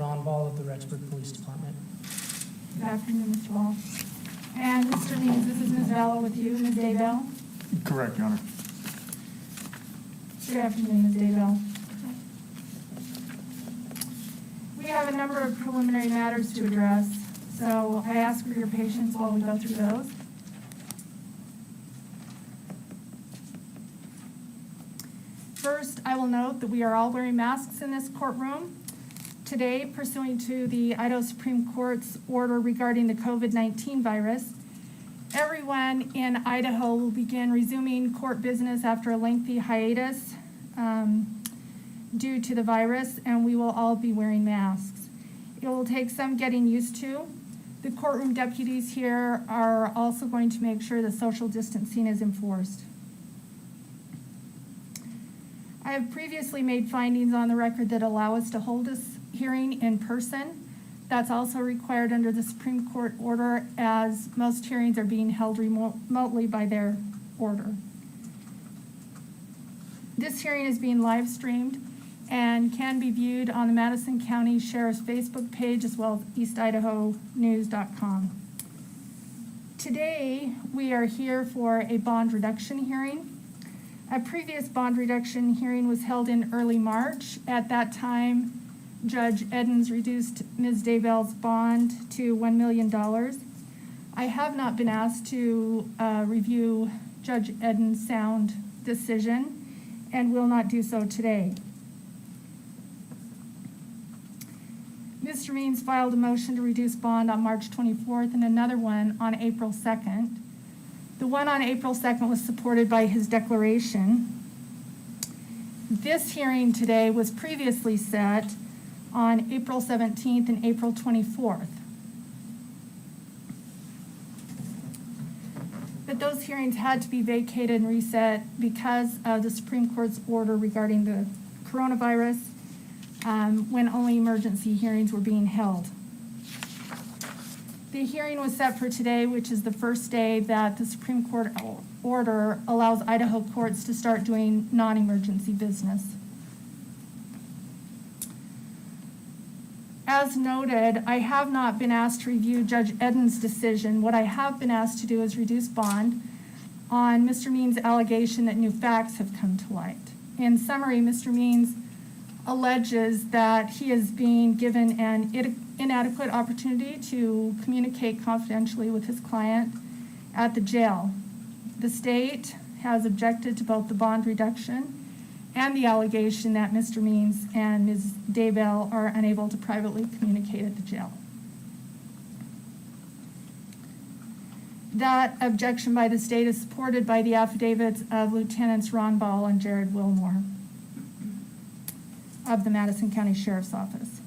Ron Ball of the Rexburg Police Department. Good afternoon, Mr. Ball. And Mr. Means, this is Ms. Vallow with you, Ms. Daybell. Correct, Your Honor. Good afternoon, Ms. Daybell. We have a number of preliminary matters to address, so I ask for your patience while we go through those. First, I will note that we are all wearing masks in this courtroom. Today, pursuant to the Idaho Supreme Court's order regarding the COVID-19 virus, everyone in Idaho will begin resuming court business after a lengthy hiatus due to the virus, and we will all be wearing masks. It will take some getting used to. The courtroom deputies here are also going to make sure that social distancing is enforced. I have previously made findings on the record that allow us to hold this hearing in person. That's also required under the Supreme Court order, as most hearings are being held remotely by their order. This hearing is being live streamed and can be viewed on the Madison County Sheriff's Facebook page as well as eastidahonews.com. Today, we are here for a bond reduction hearing. A previous bond reduction hearing was held in early March. At that time, Judge Edens reduced Ms. Daybell's bond to $1 million. I have not been asked to review Judge Edens' sound decision and will not do so today. Mr. Means filed a motion to reduce bond on March 24th and another one on April 2nd. The one on April 2nd was supported by his declaration. This hearing today was previously set on April 17th and April 24th. But those hearings had to be vacated and reset because of the Supreme Court's order regarding the coronavirus when only emergency hearings were being held. The hearing was set for today, which is the first day that the Supreme Court order allows Idaho courts to start doing non-emergency business. As noted, I have not been asked to review Judge Edens' decision. What I have been asked to do is reduce bond on Mr. Means' allegation that new facts have come to light. In summary, Mr. Means alleges that he is being given an inadequate opportunity to communicate confidentially with his client at the jail. The state has objected to both the bond reduction and the allegation that Mr. Means and Ms. Daybell are unable to privately communicate at the jail. That objection by the state is supported by the affidavits of Lieutenants Ron Ball and Jared Wilmore of the Madison County Sheriff's Office.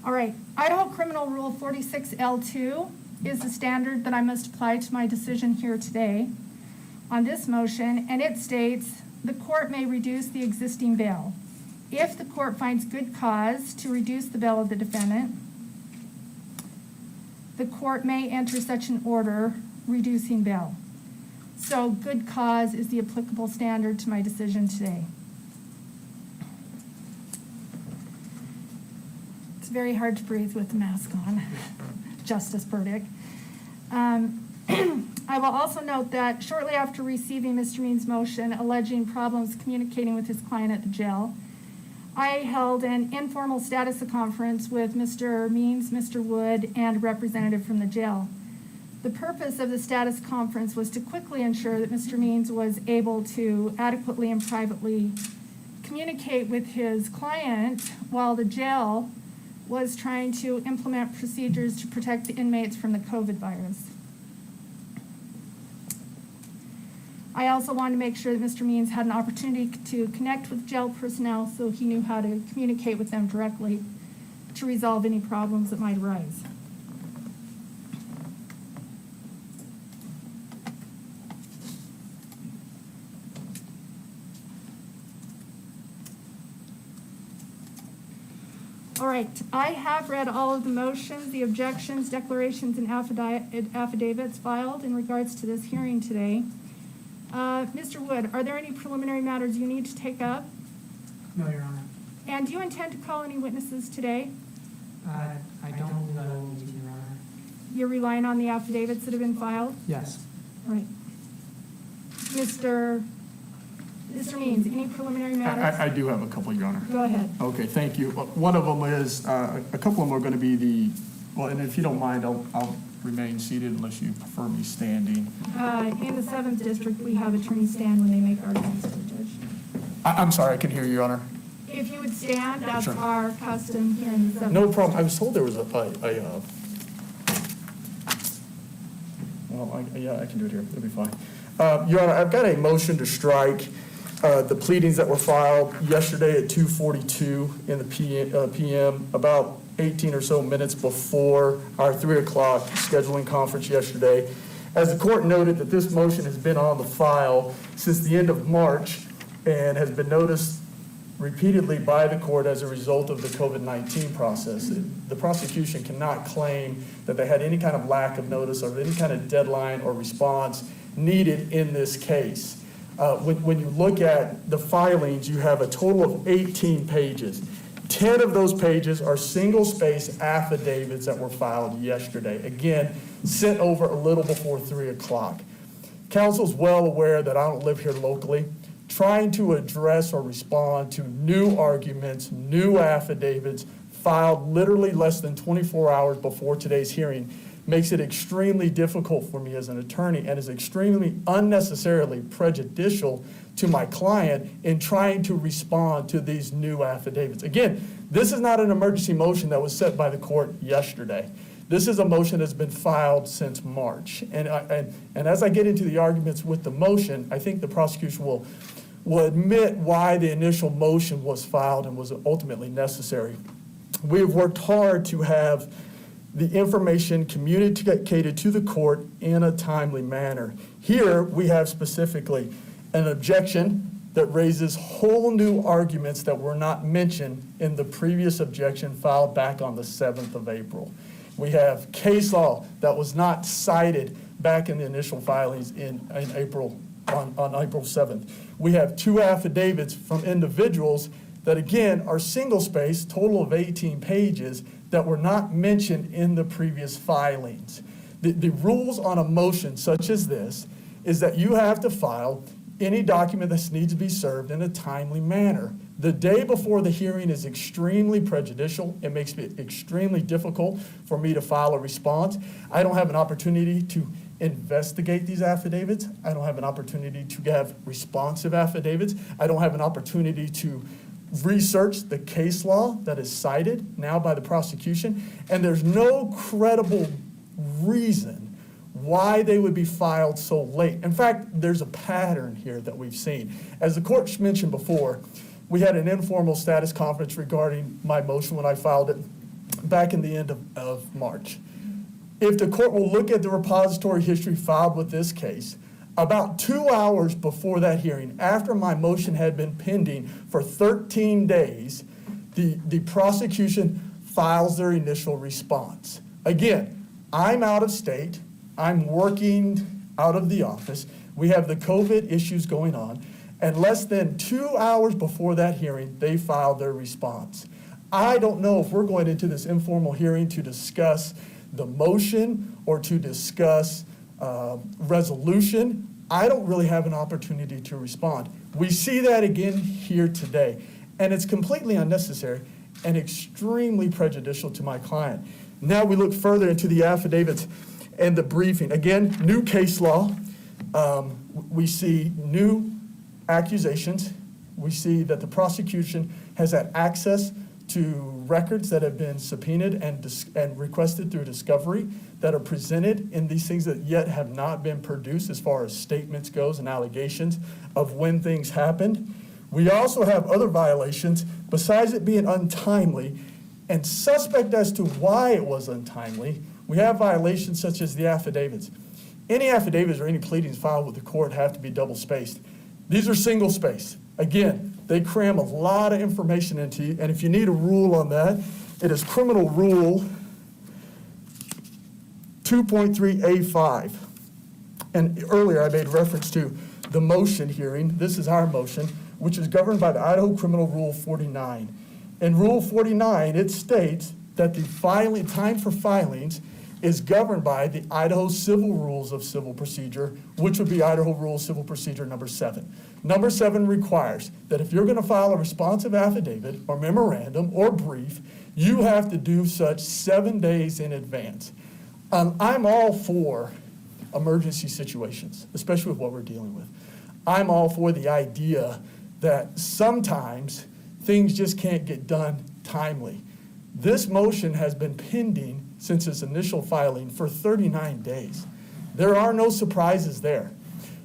All right, Idaho Criminal Rule 46L2 is the standard that I must apply to my decision here today on this motion, and it states the court may reduce the existing bail if the court finds good cause to reduce the bail of the defendant. The court may enter such an order reducing bail. So good cause is the applicable standard to my decision today. It's very hard to breathe with the mask on. Justice Burdick. I will also note that shortly after receiving Mr. Means' motion alleging problems communicating with his client at the jail, I held an informal status conference with Mr. Means, Mr. Wood, and a representative from the jail. The purpose of the status conference was to quickly ensure that Mr. Means was able to adequately and privately communicate with his client while the jail was trying to implement procedures to protect the inmates from the COVID virus. I also wanted to make sure that Mr. Means had an opportunity to connect with jail personnel so he knew how to communicate with them directly to resolve any problems that might arise. All right, I have read all of the motions, the objections, declarations, and affidavits filed in regards to this hearing today. Mr. Wood, are there any preliminary matters you need to take up? No, Your Honor. And do you intend to call any witnesses today? I don't believe I will need to, Your Honor. You're relying on the affidavits that have been filed? Yes. All right. Mr. Means, any preliminary matters? I do have a couple, Your Honor. Go ahead. Okay, thank you. One of them is, a couple of them are going to be well, and if you don't mind, I'll remain seated unless you prefer me standing. In the 7th District, we have attorneys stand when they make arguments to the judge. I'm sorry, I can hear you, Your Honor. If you would stand, that's Sure. our custom here in the 7th. No problem. I was told there was yeah, I can do it here. It'll be fine. Your Honor, I've got a motion to strike the pleadings that were filed yesterday at 2:42 in the PM, about 18 or so minutes before our 3 o'clock scheduling conference yesterday. As the court noted that this motion has been on the file since the end of March and has been noticed repeatedly by the court as a result of the COVID-19 process. The prosecution cannot claim that they had any kind of lack of notice or any kind of deadline or response needed in this case. When you look at the filings, you have a total of 18 pages. 10 of those pages are single-space affidavits that were filed yesterday. Again, sent over a little before 3 o'clock. Counsel's well aware that I don't live here locally. Trying to address or respond to new arguments, new affidavits filed literally less than 24 hours before today's hearing makes it extremely difficult for me as an attorney and is extremely unnecessarily prejudicial to my client in trying to respond to these new affidavits. Again, this is not an emergency motion that was set by the court yesterday. This is a motion that's been filed since March. And as I get into the arguments with the motion, I think the prosecution will admit why the initial motion was filed and was ultimately necessary. We have worked hard to have the information communicated to the court in a timely manner. Here, we have specifically an objection that raises whole new arguments that were not mentioned in the previous objection filed back on the 7th of April. We have case law that was not cited back in the initial filings in April, on April 7th. We have 2 affidavits from individuals that, again, are single-space, total of 18 pages, that were not mentioned in the previous filings. The rules on a motion such as this is that you have to file any document that needs to be served in a timely manner. The day before the hearing is extremely prejudicial. It makes it extremely difficult for me to file a response. I don't have an opportunity to investigate these affidavits. I don't have an opportunity to have responsive affidavits. I don't have an opportunity to research the case law that is cited now by the prosecution, and there's no credible reason why they would be filed so late. In fact, there's a pattern here that we've seen. As the court mentioned before, we had an informal status conference regarding my motion when I filed it back in the end of March. If the court will look at the repository history filed with this case, about 2 hours before that hearing, after my motion had been pending for 13 days, the prosecution files their initial response. Again, I'm out of state. I'm working out of the office. We have the COVID issues going on. And less than 2 hours before that hearing, they filed their response. I don't know if we're going into this informal hearing to discuss the motion or to discuss resolution. I don't really have an opportunity to respond. We see that again here today, and it's completely unnecessary and extremely prejudicial to my client. Now we look further into the affidavits and the briefing. Again, new case law. We see new accusations. We see that the prosecution has had access to records that have been subpoenaed and requested through discovery that are presented in these things that yet have not been produced as far as statements goes and allegations of when things happened. We also have other violations besides it being untimely and suspect as to why it was untimely. We have violations such as the affidavits. Any affidavits or any pleadings filed with the court have to be double-spaced. These are single-spaced. Again, they cram a lot of information into you, and if you need a rule on that, It is Criminal Rule 2.3A5. And earlier I made reference to the motion hearing. This is our motion, which is governed by the Idaho Criminal Rule 49. In Rule 49, it states that the time for filings is governed by the Idaho Civil Rules of Civil Procedure, which would be Idaho Rule Civil Procedure number 7. Number 7 requires that if you're going to file a responsive affidavit or memorandum or brief, you have to do such 7 days in advance. I'm all for emergency situations, especially with what we're dealing with. I'm all for the idea that sometimes things just can't get done timely. This motion has been pending since its initial filing for 39 days. There are no surprises there.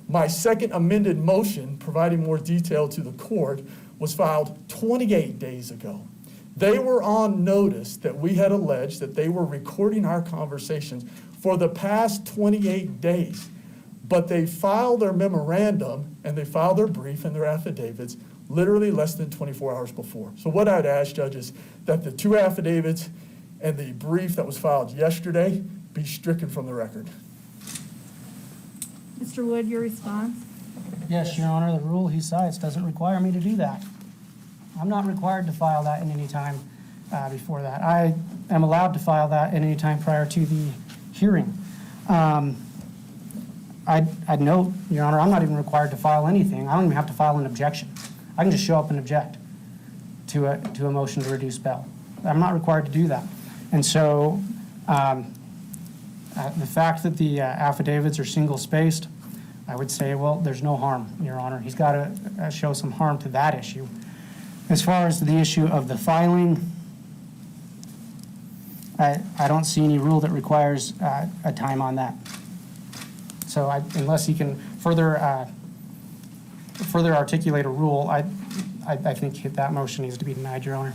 My second amended motion, providing more detail to the court, was filed 28 days ago. They were on notice that we had alleged that they were recording our conversations for the past 28 days. But they filed their memorandum and they filed their brief and their affidavits literally less than 24 hours before. So what I'd ask, judges, that the 2 affidavits and the brief that was filed yesterday be stricken from the record. Mr. Wood, your response? Yes, Your Honor, the rule he cites doesn't require me to do that. I'm not required to file that in any time before that. I am allowed to file that at any time prior to the hearing. I'd note, Your Honor, I'm not even required to file anything. I don't even have to file an objection. I can just show up and object to a motion to reduce bail. I'm not required to do that. And so the fact that the affidavits are single-spaced, I would say, well, there's no harm, Your Honor. He's got to show some harm to that issue. As far as the issue of the filing, I don't see any rule that requires a time on that. So unless he can further articulate a rule, I think that motion needs to be denied, Your Honor.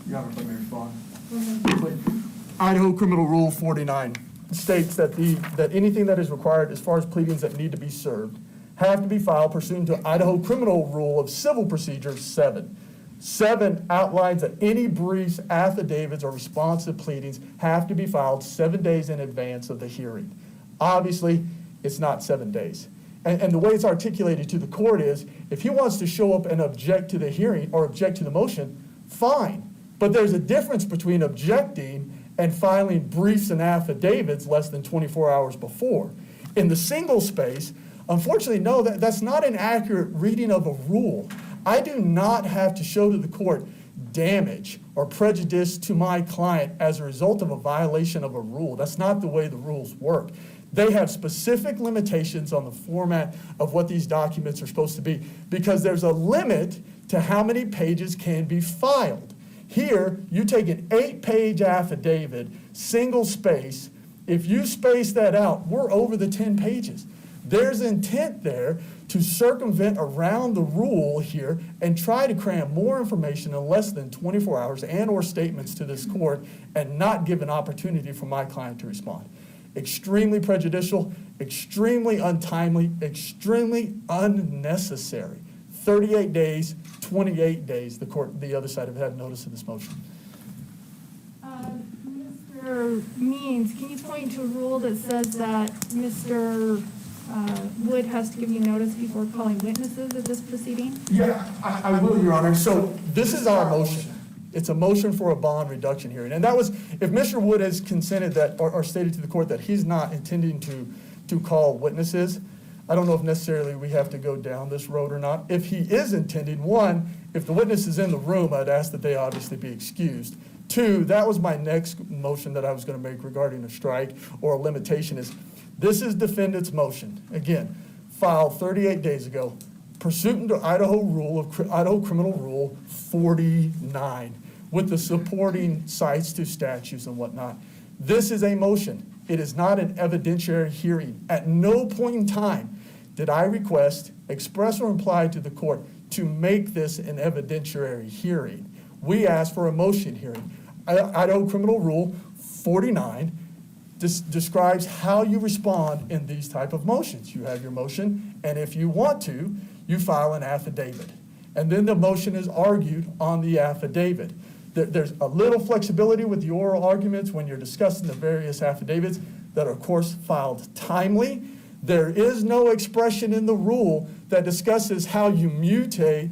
Your Honor, if I may respond. Idaho Criminal Rule 49 states that anything that is required as far as pleadings that need to be served have to be filed pursuant to Idaho Criminal Rule of Civil Procedure 7. 7 outlines that any briefs, affidavits, or responsive pleadings have to be filed 7 days in advance of the hearing. Obviously, it's not 7 days. And the way it's articulated to the court is, if he wants to show up and object to the hearing or object to the motion, fine. But there's a difference between objecting and filing briefs and affidavits less than 24 hours before. In the single space, unfortunately, no, that's not an accurate reading of a rule. I do not have to show to the court damage or prejudice to my client as a result of a violation of a rule. That's not the way the rules work. They have specific limitations on the format of what these documents are supposed to be because there's a limit to how many pages can be filed. Here, you take an 8-page affidavit, single space. If you space that out, we're over the 10 pages. There's intent there to circumvent around the rule here and try to cram more information in less than 24 hours and or statements to this court and not give an opportunity for my client to respond. Extremely prejudicial, extremely untimely, extremely unnecessary. 38 days, 28 days, the other side have had notice of this motion. Mr. Means, can you point to a rule that says that Mr. Wood has to give you notice before calling witnesses at this proceeding? Yeah, I will, Your Honor. So this is our motion. It's a motion for a bond reduction hearing. And that was, if Mr. Wood has consented that, or stated to the court that he's not intending to call witnesses, I don't know if necessarily we have to go down this road or not. If he is intending, one, if the witness is in the room, I'd ask that they obviously be excused. Two, that was my next motion that I was going to make regarding a strike or a limitation is, this is defendant's motion. Again, filed 38 days ago, pursuant to Idaho Criminal Rule 49, with the supporting cites to statutes and whatnot. This is a motion. It is not an evidentiary hearing. At no point in time did I request, express or imply to the court to make this an evidentiary hearing. We asked for a motion hearing. Idaho Criminal Rule 49 describes how you respond in these type of motions. You have your motion, and if you want to, you file an affidavit. And then the motion is argued on the affidavit. There's a little flexibility with the oral arguments when you're discussing the various affidavits that are, of course, filed timely. There is no expression in the rule that discusses how you mutate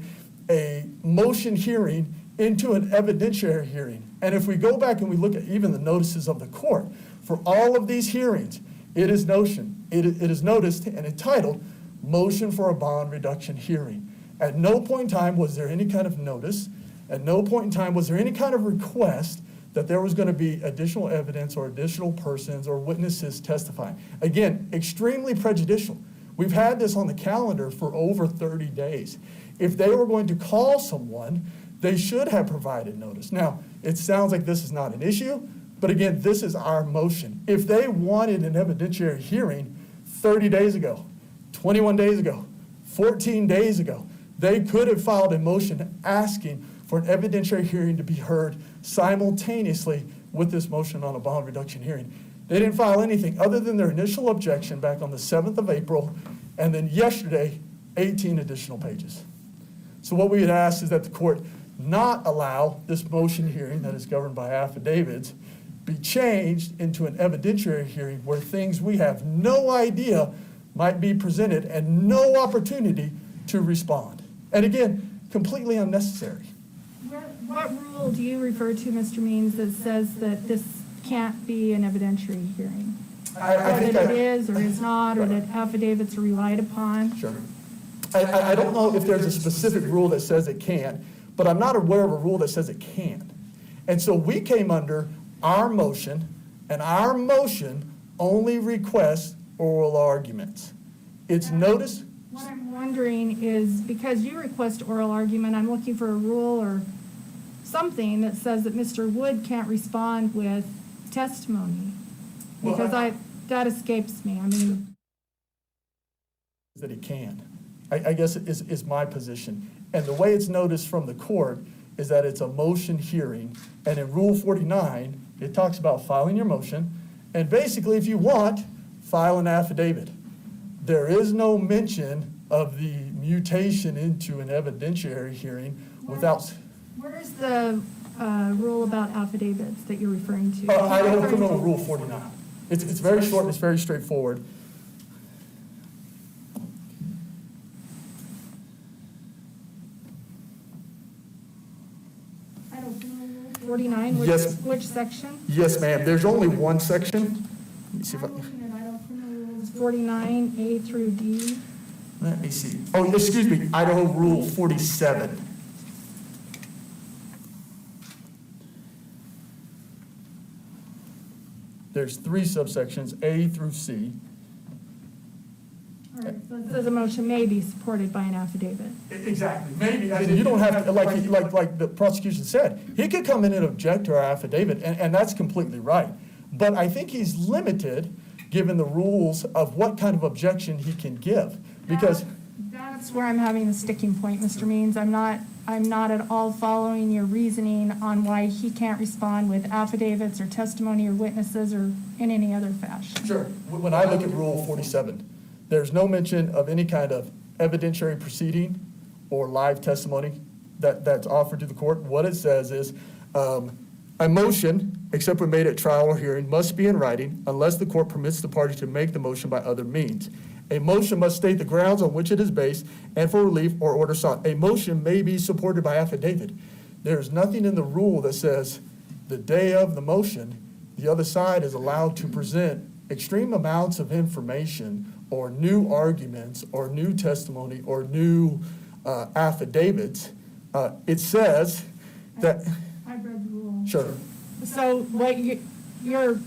a motion hearing into an evidentiary hearing. And if we go back and we look at even the notices of the court, for all of these hearings, it is noticed and entitled, Motion for a Bond Reduction Hearing. At no point in time was there any kind of notice, at no point in time was there any kind of request that there was going to be additional evidence or additional persons or witnesses testifying. Again, extremely prejudicial. We've had this on the calendar for over 30 days. If they were going to call someone, they should have provided notice. Now, it sounds like this is not an issue, but again, this is our motion. If they wanted an evidentiary hearing 30 days ago, 21 days ago, 14 days ago, they could have filed a motion asking for an evidentiary hearing to be heard simultaneously with this motion on a bond reduction hearing. They didn't file anything other than their initial objection back on the 7th of April, and then yesterday, 18 additional pages. So what we would ask is that the court not allow this motion hearing that is governed by affidavits be changed into an evidentiary hearing where things we have no idea might be presented and no opportunity to respond. And again, completely unnecessary. What rule do you refer to, Mr. Means, that says that this can't be an evidentiary hearing? I think that it is or is not, or that affidavits are relied upon? Sure. I don't know if there's a specific rule that says it can, but I'm not aware of a rule that says it can. And so we came under our motion, and our motion only requests oral arguments. It's notice. What I'm wondering is, because you request oral argument, I'm looking for a rule or something that says that Mr. Wood can't respond with testimony. Because that escapes me. I mean, that he can. I guess is my position. And the way it's noticed from the court is that it's a motion hearing. And in Rule 49, it talks about filing your motion. And basically, if you want, file an affidavit. There is no mention of the mutation into an evidentiary hearing without. Where's the rule about affidavits that you're referring to? Idaho Criminal Rule 49. It's very short and it's very straightforward. Idaho Criminal Rule 49, Yes. which section? Yes, ma'am. There's only one section. Let me see if I'm looking at Idaho Criminal Rules 49, A through D. let me see. Oh, excuse me, Idaho Rule 47. There's 3 subsections, A through C. All right, so it says a motion may be supported by an affidavit. Exactly, maybe. I mean, you don't have to, like the prosecution said, he could come in and object to our affidavit, and that's completely right. But I think he's limited, given the rules of what kind of objection he can give, because. That's where I'm having the sticking point, Mr. Means. I'm not at all following your reasoning on why he can't respond with affidavits or testimony or witnesses or in any other fashion. Sure. When I look at Rule 47, there's no mention of any kind of evidentiary proceeding or live testimony that's offered to the court. What it says is, a motion, except when made at trial or hearing, must be in writing unless the court permits the party to make the motion by other means. A motion must state the grounds on which it is based and for relief or order sought. A motion may be supported by affidavit. There's nothing in the rule that says the day of the motion, the other side is allowed to present extreme amounts of information or new arguments or new testimony or new affidavits. It says that. I've read the rule. Sure. So what your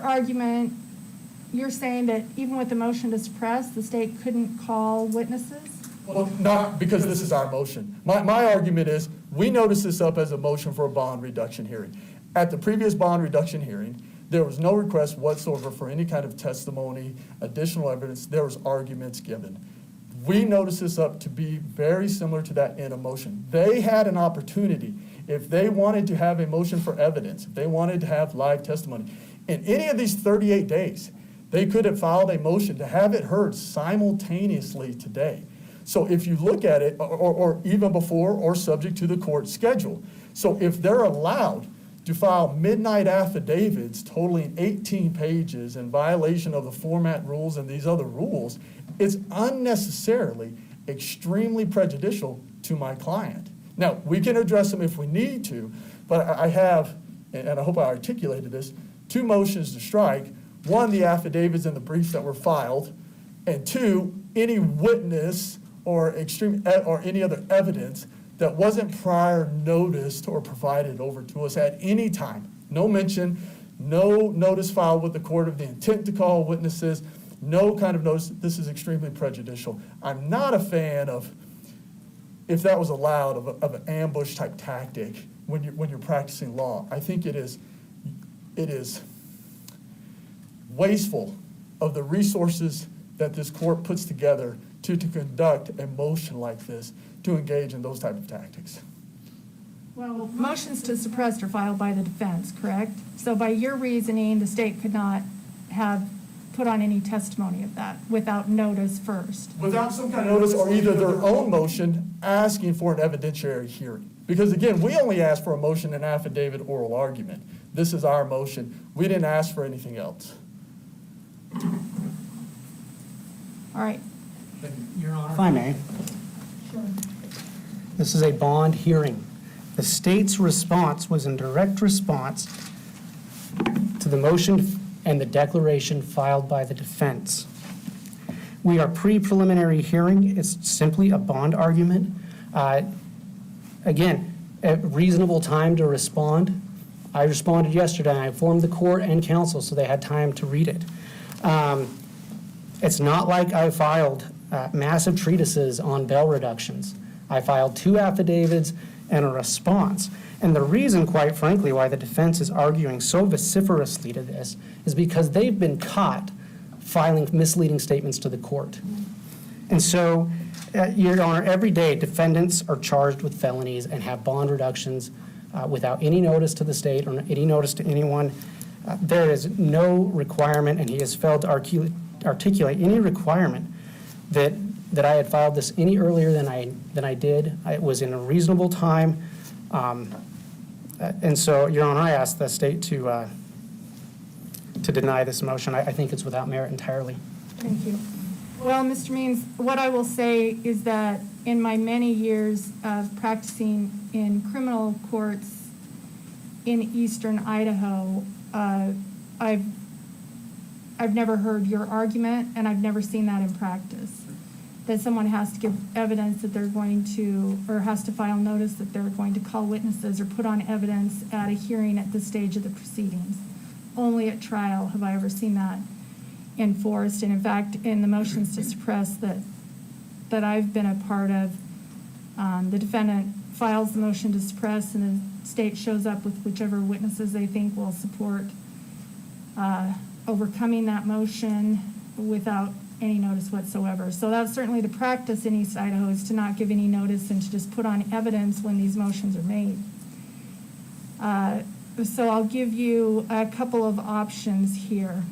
argument, you're saying that even with the motion to suppress, the state couldn't call witnesses? Well, not because this is our motion. My argument is we noticed this up as a motion for a bond reduction hearing. At the previous bond reduction hearing, there was no request whatsoever for any kind of testimony, additional evidence. There was arguments given. We noticed this up to be very similar to that in a motion. They had an opportunity, if they wanted to have a motion for evidence, if they wanted to have live testimony, in any of these 38 days, they could have filed a motion to have it heard simultaneously today. So if you look at it, or even before or subject to the court schedule, So if they're allowed to file midnight affidavits totaling 18 pages in violation of the format rules and these other rules, it's unnecessarily extremely prejudicial to my client. Now, we can address them if we need to, but I have, and I hope I articulated this, 2 motions to strike. 1, the affidavits and the briefs that were filed, and 2, any witness or any other evidence that wasn't prior noticed or provided over to us at any time. No mention, no notice filed with the court of the intent to call witnesses, no kind of notice. This is extremely prejudicial. I'm not a fan of, if that was allowed, of an ambush type tactic when you're practicing law. I think it is wasteful of the resources that this court puts together to conduct a motion like this, to engage in those type of tactics. Well, motions to suppress are filed by the defense, correct? So by your reasoning, the state could not have put on any testimony of that without notice first. Without some kind of notice, or either their own motion asking for an evidentiary hearing. Because again, we only asked for a motion and affidavit oral argument. This is our motion. We didn't ask for anything else. All right. Your Honor. If I may. This is a bond hearing. The state's response was in direct response to the motion and the declaration filed by the defense. We are pre-preliminary hearing. It's simply a bond argument. Again, a reasonable time to respond. I responded yesterday. I informed the court and counsel so they had time to read it. It's not like I filed massive treatises on bail reductions. I filed 2 affidavits and a response. And the reason, quite frankly, why the defense is arguing so vociferously to this is because they've been caught filing misleading statements to the court. And so, Your Honor, every day defendants are charged with felonies and have bond reductions without any notice to the state or any notice to anyone. There is no requirement, and he has failed to articulate any requirement that I had filed this any earlier than I did. It was in a reasonable time. And so, Your Honor, I asked the state to deny this motion. I think it's without merit entirely. Thank you. Well, Mr. Means, what I will say is that in my many years of practicing in criminal courts in eastern Idaho, I've never heard your argument, and I've never seen that in practice, that someone has to give evidence that they're going to, or has to file notice that they're going to call witnesses or put on evidence at a hearing at this stage of the proceedings. Only at trial have I ever seen that enforced. And in fact, in the motions to suppress that I've been a part of, the defendant files the motion to suppress and the state shows up with whichever witnesses they think will support overcoming that motion without any notice whatsoever. So that's certainly the practice in East Idaho, is to not give any notice and to just put on evidence when these motions are made. So I'll give you a couple of options here.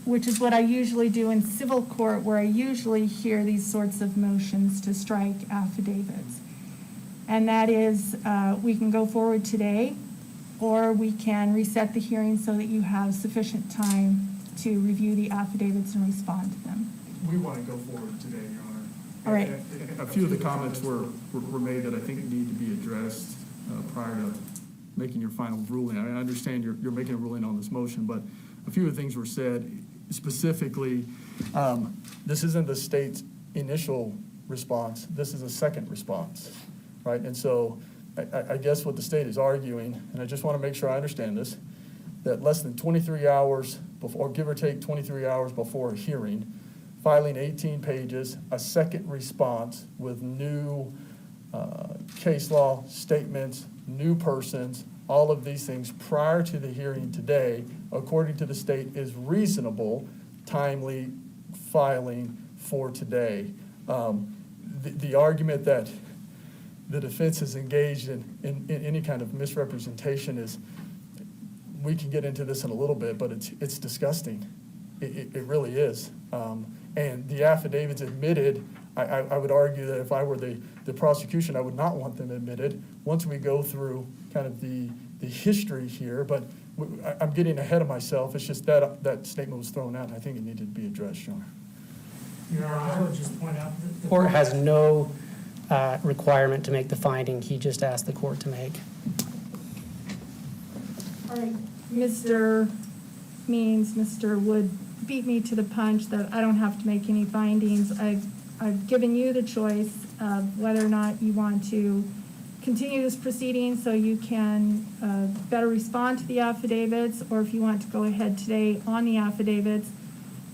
Which is what I usually do in civil court, where I usually hear these sorts of motions to strike affidavits. And that is, we can go forward today, or we can reset the hearing so that you have sufficient time to review the affidavits and respond to them. We want to go forward today, Your Honor. All right. A few of the comments were made that I think need to be addressed prior to making your final ruling. I understand you're making a ruling on this motion, but a few of the things were said. Specifically, this isn't the state's initial response. This is a second response, right? And so I guess what the state is arguing, and I just want to make sure I understand this, that less than 23 hours before, or give or take 23 hours before a hearing, filing 18 pages, a second response with new case law statements, new persons, all of these things prior to the hearing today, according to the state, is reasonable, timely filing for today. The argument that the defense is engaged in any kind of misrepresentation is, we can get into this in a little bit, but it's disgusting. It really is. And the affidavits admitted I would argue that if I were the prosecution, I would not want them admitted once we go through kind of the history here, but I'm getting ahead of myself. It's just that statement was thrown out, and I think it needed to be addressed, Your Honor. Your Honor, I would just point out that the Court has no requirement to make the finding he just asked the court to make. All right, Mr. Wood beat me to the punch that I don't have to make any findings. I've given you the choice of whether or not you want to continue this proceeding so you can better respond to the affidavits, or if you want to go ahead today on the affidavits,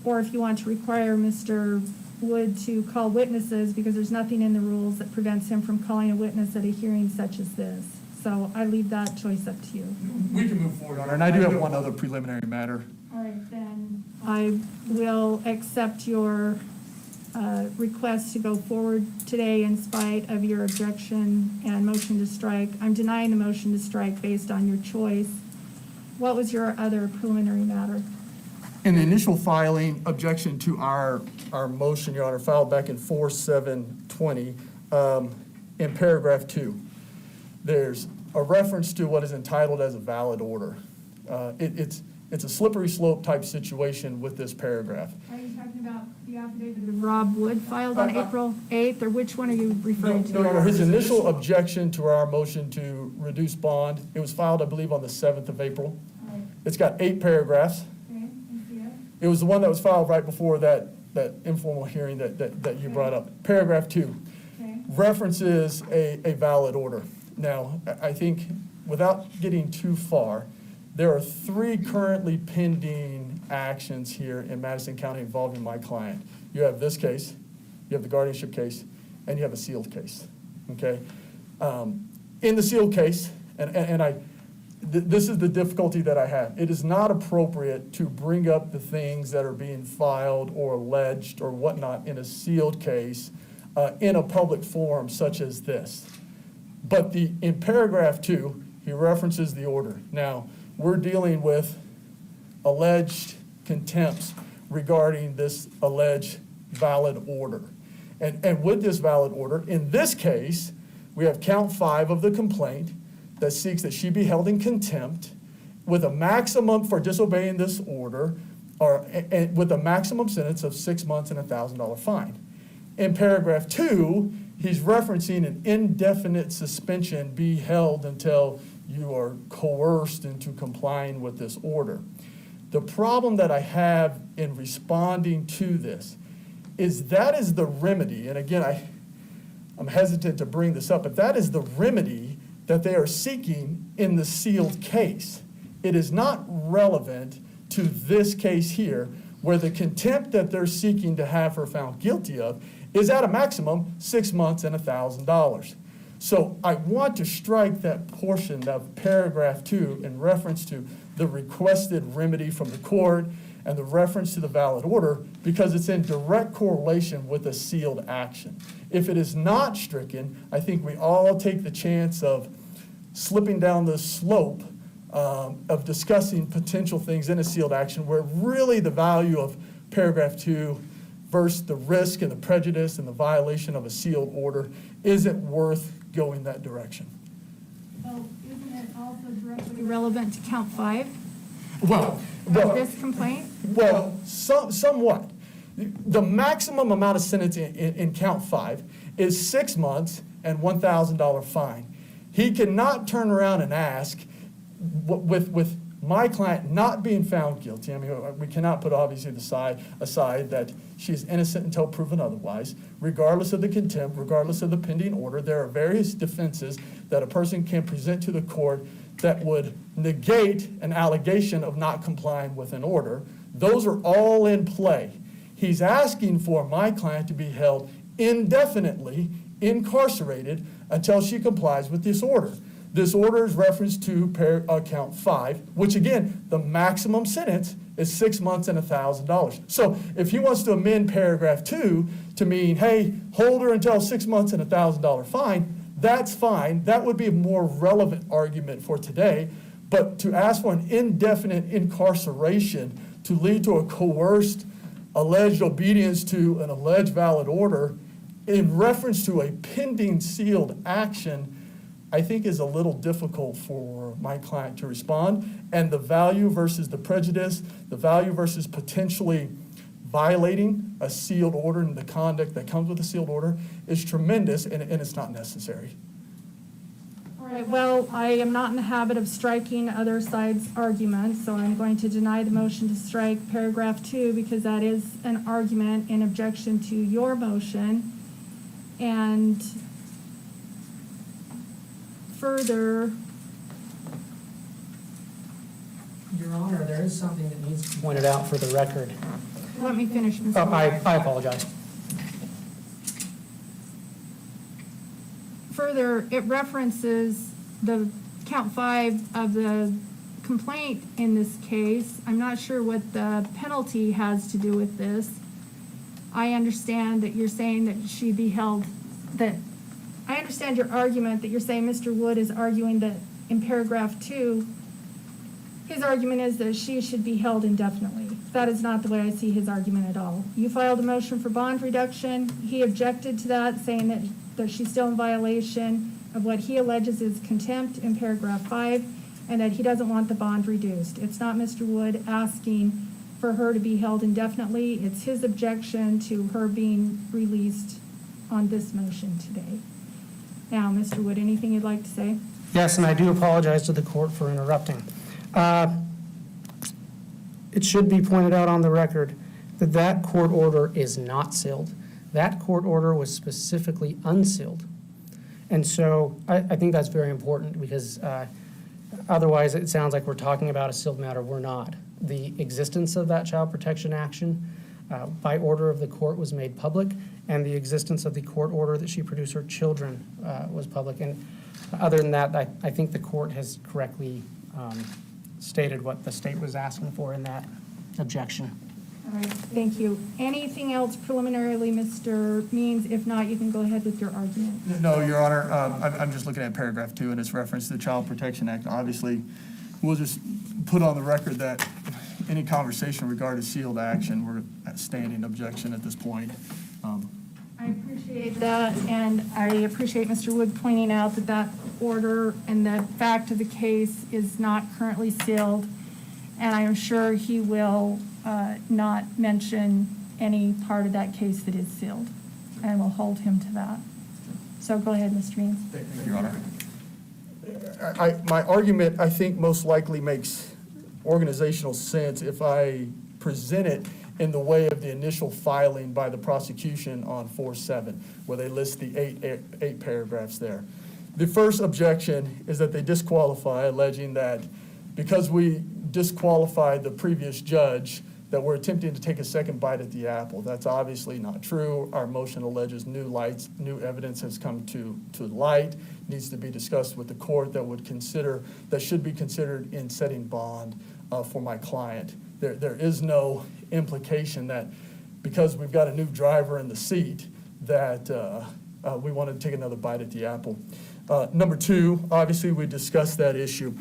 or if you want to require Mr. Wood to call witnesses, because there's nothing in the rules that prevents him from calling a witness at a hearing such as this. So I leave that choice up to you. We can move forward, Your Honor, and I do have one other preliminary matter. All right, then I will accept your request to go forward today in spite of your objection and motion to strike. I'm denying the motion to strike based on your choice. What was your other preliminary matter? In the initial filing, objection to our motion, Your Honor, filed back in 4/7/20, in paragraph 2, there's a reference to what is entitled as a valid order. It's a slippery slope type situation with this paragraph. Are you talking about the affidavit that Rob Wood filed on April 8th, or which one are you referring to? No, Your Honor, his initial objection to our motion to reduce bond, it was filed, I believe, on the 7th of April. All right, It's got 8 paragraphs. okay, I see it. It was the one that was filed right before that informal hearing that you brought up. Paragraph 2 Okay, references a valid order. Now, I think, without getting too far, there are 3 currently pending actions here in Madison County involving my client. You have this case, you have the guardianship case, and you have a sealed case, okay? In the sealed case, this is the difficulty that I have. It is not appropriate to bring up the things that are being filed or alleged or whatnot in a sealed case in a public forum such as this. But in paragraph 2, he references the order. Now, we're dealing with alleged contempts regarding this alleged valid order. And with this valid order, in this case, we have count 5 of the complaint that seeks that she be held in contempt with a maximum for disobeying this order, and with a maximum sentence of 6 months and $1,000 fine. In paragraph 2, he's referencing an indefinite suspension be held until you are coerced into complying with this order. The problem that I have in responding to this is that is the remedy, and again, I'm hesitant to bring this up, but that is the remedy that they are seeking in the sealed case. It is not relevant to this case here, where the contempt that they're seeking to have her found guilty of is at a maximum 6 months and $1,000. So I want to strike that portion of paragraph 2 in reference to the requested remedy from the court and the reference to the valid order, because it's in direct correlation with a sealed action. If it is not stricken, I think we all take the chance of slipping down the slope of discussing potential things in a sealed action, where really the value of paragraph 2 versus the risk and the prejudice and the violation of a sealed order isn't worth going that direction. well, isn't it also directly relevant to count 5 Well, of this complaint? Somewhat. The maximum amount of sentence in count 5 is 6 months and $1,000 fine. He cannot turn around and ask, with my client not being found guilty, I mean, we cannot put obviously aside that she is innocent until proven otherwise, regardless of the contempt, regardless of the pending order. There are various defenses that a person can present to the court that would negate an allegation of not complying with an order. Those are all in play. He's asking for my client to be held indefinitely incarcerated until she complies with this order. This order is referenced to count 5, which again, the maximum sentence is 6 months and $1,000. So if he wants to amend paragraph 2 to mean, hey, hold her until 6 months and $1,000 fine, that's fine. That would be a more relevant argument for today. But to ask for an indefinite incarceration to lead to a coerced alleged obedience to an alleged valid order in reference to a pending sealed action, I think is a little difficult for my client to respond. And the value versus the prejudice, the value versus potentially violating a sealed order and the conduct that comes with a sealed order is tremendous, and it's not necessary. All right, well, I am not in the habit of striking other sides' arguments, so I'm going to deny the motion to strike paragraph 2 because that is an argument in objection to your motion. And further, Your Honor, there is something that needs to be pointed out for the record. let me finish, Mr. Oh, Wood. I apologize. Further, it references the count 5 of the complaint in this case. I'm not sure what the penalty has to do with this. I understand that you're saying that she be held, I understand your argument that you're saying Mr. Wood is arguing that in paragraph 2, his argument is that she should be held indefinitely. That is not the way I see his argument at all. You filed a motion for bond reduction. He objected to that, saying that she's still in violation of what he alleges is contempt in paragraph 5, and that he doesn't want the bond reduced. It's not Mr. Wood asking for her to be held indefinitely. It's his objection to her being released on this motion today. Now, Mr. Wood, anything you'd like to say? Yes, and I do apologize to the court for interrupting. It should be pointed out on the record that that court order is not sealed. That court order was specifically unsealed. And so I think that's very important because otherwise it sounds like we're talking about a sealed matter. We're not. The existence of that child protection action by order of the court was made public, and the existence of the court order that she produced her children was public. And other than that, I think the court has correctly stated what the state was asking for in that objection. All right, thank you. Anything else preliminarily, Mr. Means? If not, you can go ahead with your argument. No, Your Honor, I'm just looking at paragraph 2 and its reference to the Child Protection Act. Obviously, we'll just put on the record that any conversation regarding sealed action, we're at standing objection at this point. I appreciate that, and I appreciate Mr. Wood pointing out that that order and the fact of the case is not currently sealed, and I am sure he will not mention any part of that case that is sealed, and will hold him to that. So go ahead, Mr. Means. Thank you, Your Honor. My argument, I think, most likely makes organizational sense if I present it in the way of the initial filing by the prosecution on 4-7, where they list the eight paragraphs there. The first objection is that they disqualify, alleging that because we disqualified the previous judge, that we're attempting to take a second bite at the apple. That's obviously not true. Our motion alleges new evidence has come to light, needs to be discussed with the court that should be considered in setting bond for my client. There is no implication that because we've got a new driver in the seat that we want to take another bite at the apple. Number 2, obviously we discussed that issue.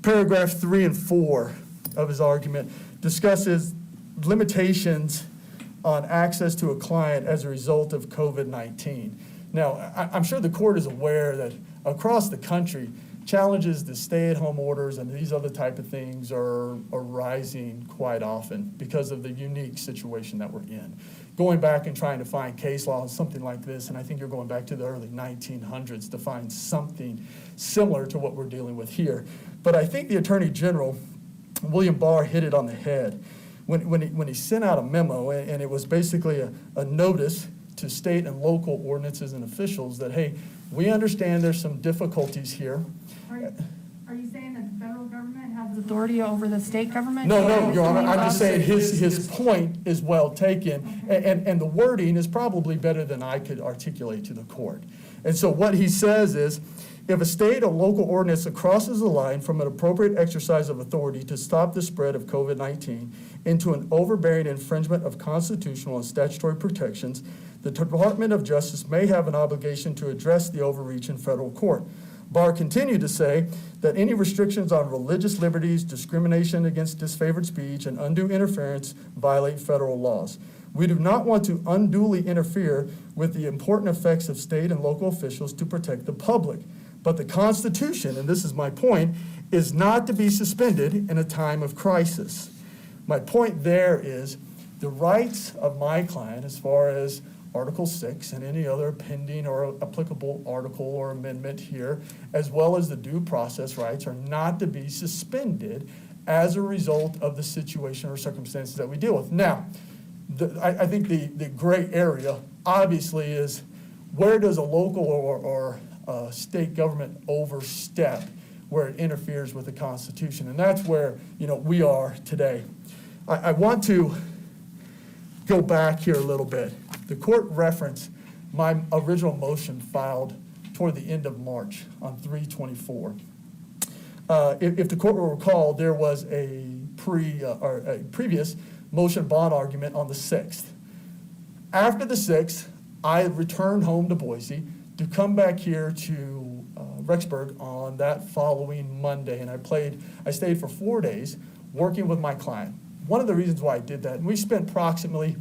Paragraph 3 and 4 of his argument discusses limitations on access to a client as a result of COVID-19. Now, I'm sure the court is aware that across the country, challenges to stay-at-home orders and these other type of things are rising quite often because of the unique situation that we're in. Going back and trying to find case law on something like this, and I think you're going back to the early 1900s to find something similar to what we're dealing with here. But I think the Attorney General, William Barr, hit it on the head when he sent out a memo, and it was basically a notice to state and local ordinances and officials that, hey, we understand there's some difficulties here. Are you saying that the federal government has authority over the state government? No, Your Honor, I'm just saying his point is well taken, and the wording is probably better than I could articulate to the court. And so what he says is, if a state or local ordinance crosses the line from an appropriate exercise of authority to stop the spread of COVID-19 into an overbearing infringement of constitutional and statutory protections, the Department of Justice may have an obligation to address the overreach in federal court. Barr continued to say that any restrictions on religious liberties, discrimination against disfavored speech, and undue interference violate federal laws. We do not want to unduly interfere with the important effects of state and local officials to protect the public. But the Constitution, and this is my point, is not to be suspended in a time of crisis. My point there is the rights of my client as far as Article 6 and any other pending or applicable article or amendment here, as well as the due process rights, are not to be suspended as a result of the situation or circumstances that we deal with. Now, I think the gray area obviously is where does a local or state government overstep where it interferes with the Constitution? And that's where, we are today. I want to go back here a little bit. The court referenced my original motion filed toward the end of March on 3/24. If the court will recall, there was a previous motion bond argument on the 6th. After the 6th, I returned home to Boise to come back here to Rexburg on that following Monday, and I stayed for 4 days working with my client. One of the reasons why I did that, and we spent approximately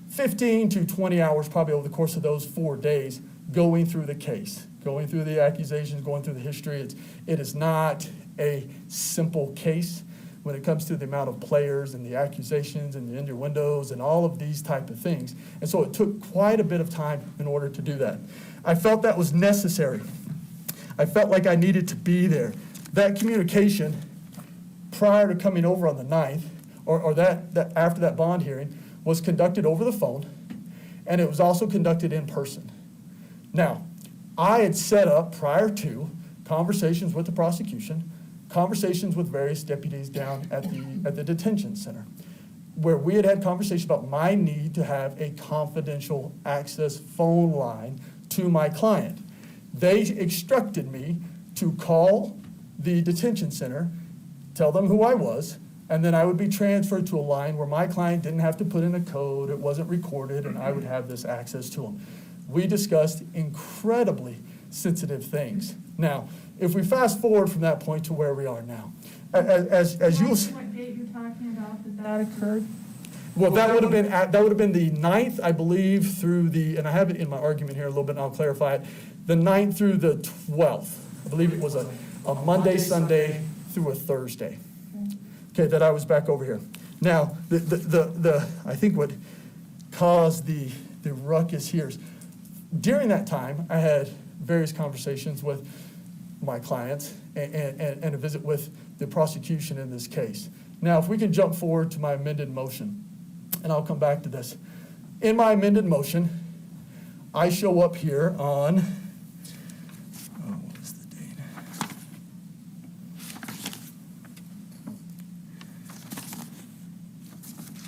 15 to 20 hours probably over the course of those 4 days going through the case, going through the accusations, going through the history. It is not a simple case when it comes to the amount of players and the accusations and the innuendos and all of these type of things. And so it took quite a bit of time in order to do that. I felt that was necessary. I felt like I needed to be there. That communication prior to coming over on the 9th, or that after that bond hearing, was conducted over the phone, and it was also conducted in person. Now, I had set up prior to conversations with the prosecution, conversations with various deputies down at the detention center, where we had conversations about my need to have a confidential access phone line to my client. They instructed me to call the detention center, tell them who I was, and then I would be transferred to a line where my client didn't have to put in a code, it wasn't recorded, and I would have this access to them. We discussed incredibly sensitive things. Now, if we fast forward from that point to where we are now, as you'll see. What date you're talking about that occurred? Well, that would have been the 9th, I believe, through and I have it in my argument here a little bit, and I'll clarify it, the 9th through the 12th. I believe it was a Monday, Sunday, through a Thursday. Okay, that I was back over here. Now, I think what caused the ruckus here is during that time, I had various conversations with my clients and a visit with the prosecution in this case. Now, if we can jump forward to my amended motion, and I'll come back to this. In my amended motion, I show up here on, what is the date?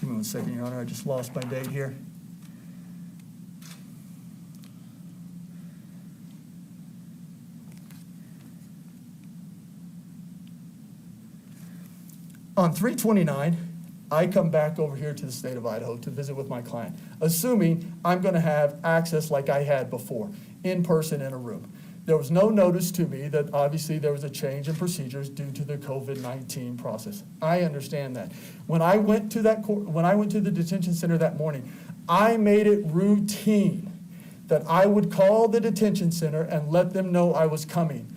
Give me 1 second, Your Honor, I just lost my date here. On 3/29, I come back over here to the state of Idaho to visit with my client, assuming I'm going to have access like I had before, in person in a room. There was no notice to me that obviously there was a change in procedures due to the COVID-19 process. I understand that. When I went to the detention center that morning, I made it routine that I would call the detention center and let them know I was coming.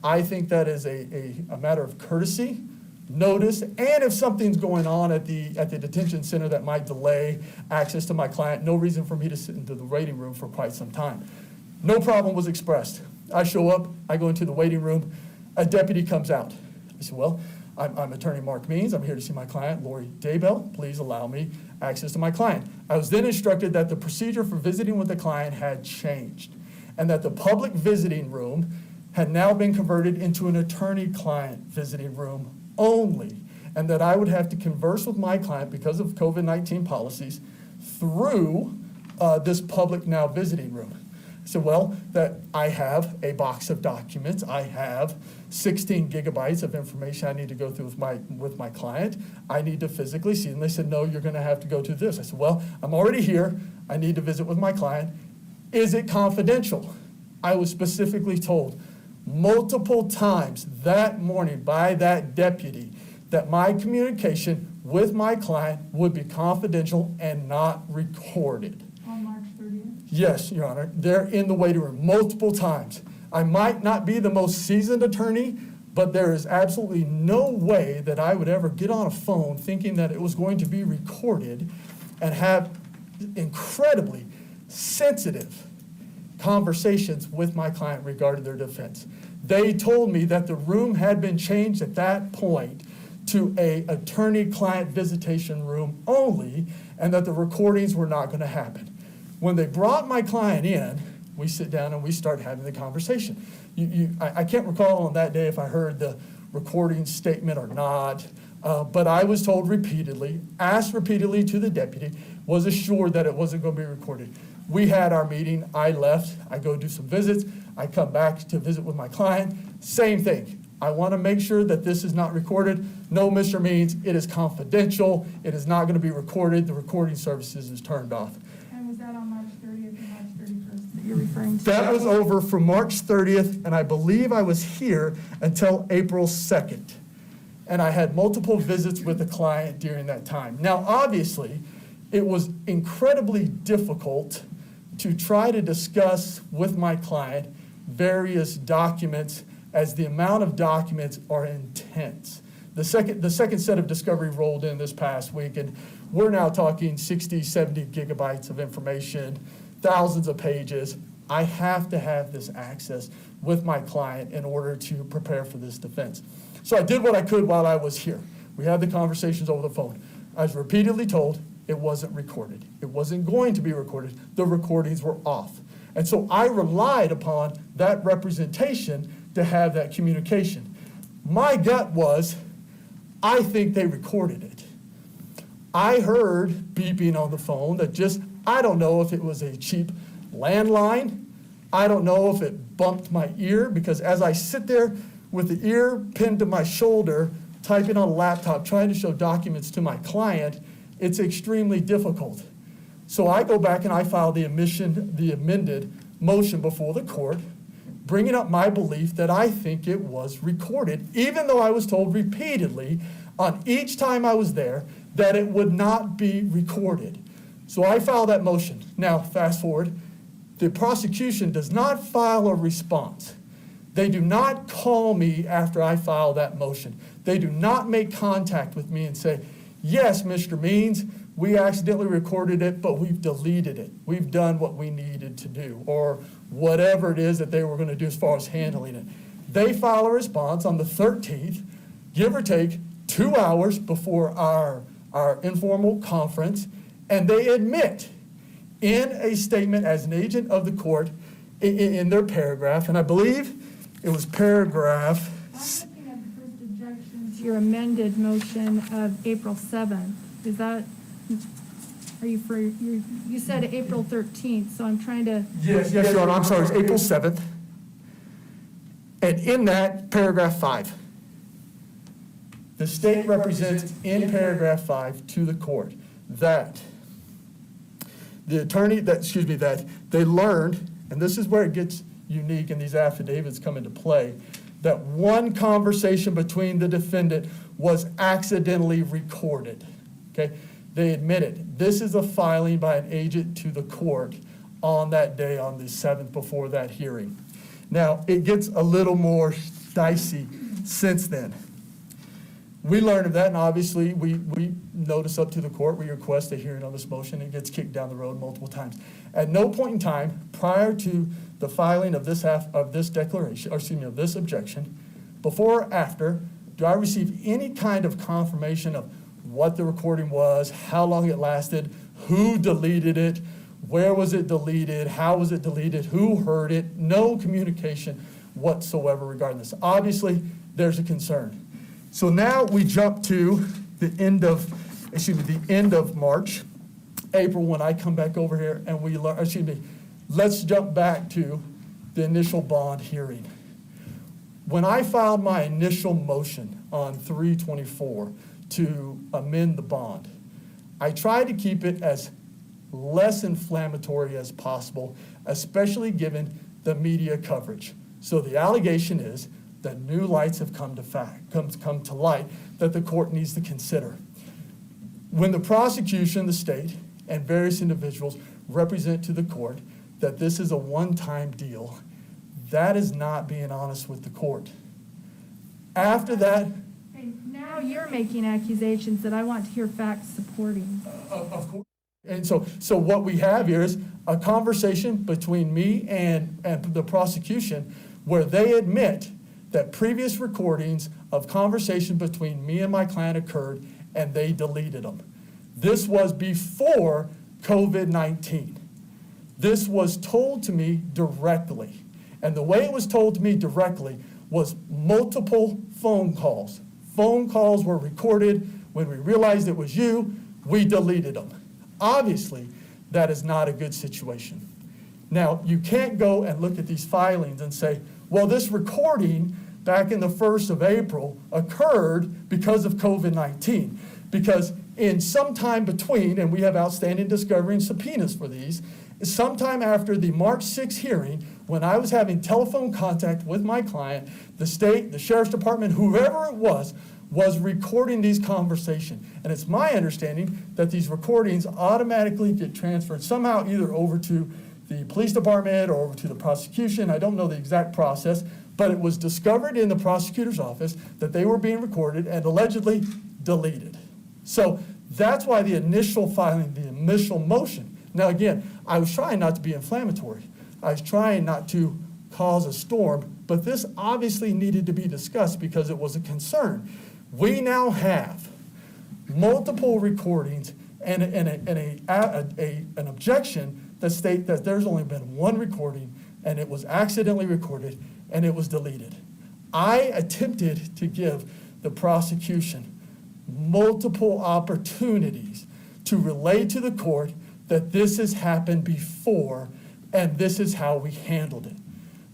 I think that is a matter of courtesy, notice, and if something's going on at the detention center that might delay access to my client, no reason for me to sit into the waiting room for quite some time. No problem was expressed. I show up, I go into the waiting room, a deputy comes out. I said, well, I'm Attorney Mark Means, I'm here to see my client, Lori Daybell, please allow me access to my client. I was then instructed that the procedure for visiting with the client had changed, and that the public visiting room had now been converted into an attorney-client visiting room only, and that I would have to converse with my client because of COVID-19 policies through this public now visiting room. I said, well, that I have a box of documents, I have 16 gigabytes of information I need to go through with my client, I need to physically see them. They said, no, you're gonna have to go to this. I said, well, I'm already here, I need to visit with my client. Is it confidential? I was specifically told multiple times that morning by that deputy that my communication with my client would be confidential and not recorded. On March 30th? Yes, Your Honor, they're in the waiting room multiple times. I might not be the most seasoned attorney, but there is absolutely no way that I would ever get on a phone thinking that it was going to be recorded and have incredibly sensitive conversations with my client regarding their defense. They told me that the room had been changed at that point to a attorney-client visitation room only, and that the recordings were not going to happen. When they brought my client in, we sit down and we start having the conversation. I can't recall on that day if I heard the recording statement or not, but I was told repeatedly, asked repeatedly to the deputy, was assured that it wasn't going to be recorded. We had our meeting, I left, I go do some visits, I come back to visit with my client, same thing. I want to make sure that this is not recorded. No, Mr. Means, it is confidential, it is not going to be recorded, the recording services is turned off. And was that on March 30th and March 31st that you're referring to? That was over from March 30th, and I believe I was here until April 2nd. And I had multiple visits with the client during that time. Now, obviously, it was incredibly difficult to try to discuss with my client various documents, as the amount of documents are intense. The second set of discovery rolled in this past week, and we're now talking 60, 70 gigabytes of information, thousands of pages. I have to have this access with my client in order to prepare for this defense. So I did what I could while I was here. We had the conversations over the phone. I was repeatedly told it wasn't recorded. It wasn't going to be recorded. The recordings were off. And so I relied upon that representation to have that communication. My gut was, I think they recorded it. I heard beeping on the phone that just, I don't know if it was a cheap landline. I don't know if it bumped my ear, because as I sit there with the ear pinned to my shoulder, typing on a laptop, trying to show documents to my client, it's extremely difficult. So I go back and I file the amended motion before the court, bringing up my belief that I think it was recorded, even though I was told repeatedly on each time I was there that it would not be recorded. So I file that motion. Now, fast forward, the prosecution does not file a response. They do not call me after I file that motion. They do not make contact with me and say, yes, Mr. Means, we accidentally recorded it, but we've deleted it. We've done what we needed to do, or whatever it is that they were going to do as far as handling it. They file a response on the 13th, give or take 2 hours before our informal conference, and they admit in a statement as an agent of the court in their paragraph, and I believe it was paragraph. I'm looking at the first objection to your amended motion of April 7th. Is that, are you for, you said April 13th, so I'm trying to. Yes, Your Honor, I'm sorry, it's April 7th. And in that, paragraph 5. The state represents in paragraph 5 to the court that the attorney, that they learned, and this is where it gets unique and these affidavits come into play, that one conversation between the defendant was accidentally recorded, okay? They admit it. This is a filing by an agent to the court on that day, on the 7th before that hearing. Now, it gets a little more dicey since then. We learned of that, and obviously, we notice up to the court, we request a hearing on this motion, and it gets kicked down the road multiple times. At no point in time, prior to the filing of this declaration, or excuse me, of this objection, before or after, do I receive any kind of confirmation of what the recording was, how long it lasted, who deleted it, where was it deleted, how was it deleted, who heard it? No communication whatsoever regarding this. Obviously, there's a concern. So now we jump to the end of March, April, when I come back over here and we learn, let's jump back to the initial bond hearing. When I filed my initial motion on 3/24 to amend the bond, I tried to keep it as less inflammatory as possible, especially given the media coverage. So the allegation is that new lights have come to light that the court needs to consider. When the prosecution, the state, and various individuals represent to the court that this is a one-time deal, that is not being honest with the court. After that, And now you're making accusations that I want to hear facts supporting. of course. And so what we have here is a conversation between me and the prosecution where they admit that previous recordings of conversation between me and my client occurred and they deleted them. This was before COVID-19. This was told to me directly. And the way it was told to me directly was multiple phone calls. Phone calls were recorded. When we realized it was you, we deleted them. Obviously, that is not a good situation. Now, you can't go and look at these filings and say, well, this recording back in the 1st of April occurred because of COVID-19. Because in some time between, and we have outstanding discovery and subpoenas for these, sometime after the March 6th hearing, when I was having telephone contact with my client, the state, the sheriff's department, whoever it was recording these conversations. And it's my understanding that these recordings automatically get transferred somehow either over to the police department or over to the prosecution. I don't know the exact process, but it was discovered in the prosecutor's office that they were being recorded and allegedly deleted. So that's why the initial filing, the initial motion. Now again, I was trying not to be inflammatory. I was trying not to cause a storm, but this obviously needed to be discussed because it was a concern. We now have multiple recordings and an objection that state that there's only been one recording and it was accidentally recorded and it was deleted. I attempted to give the prosecution multiple opportunities to relay to the court that this has happened before and this is how we handled it.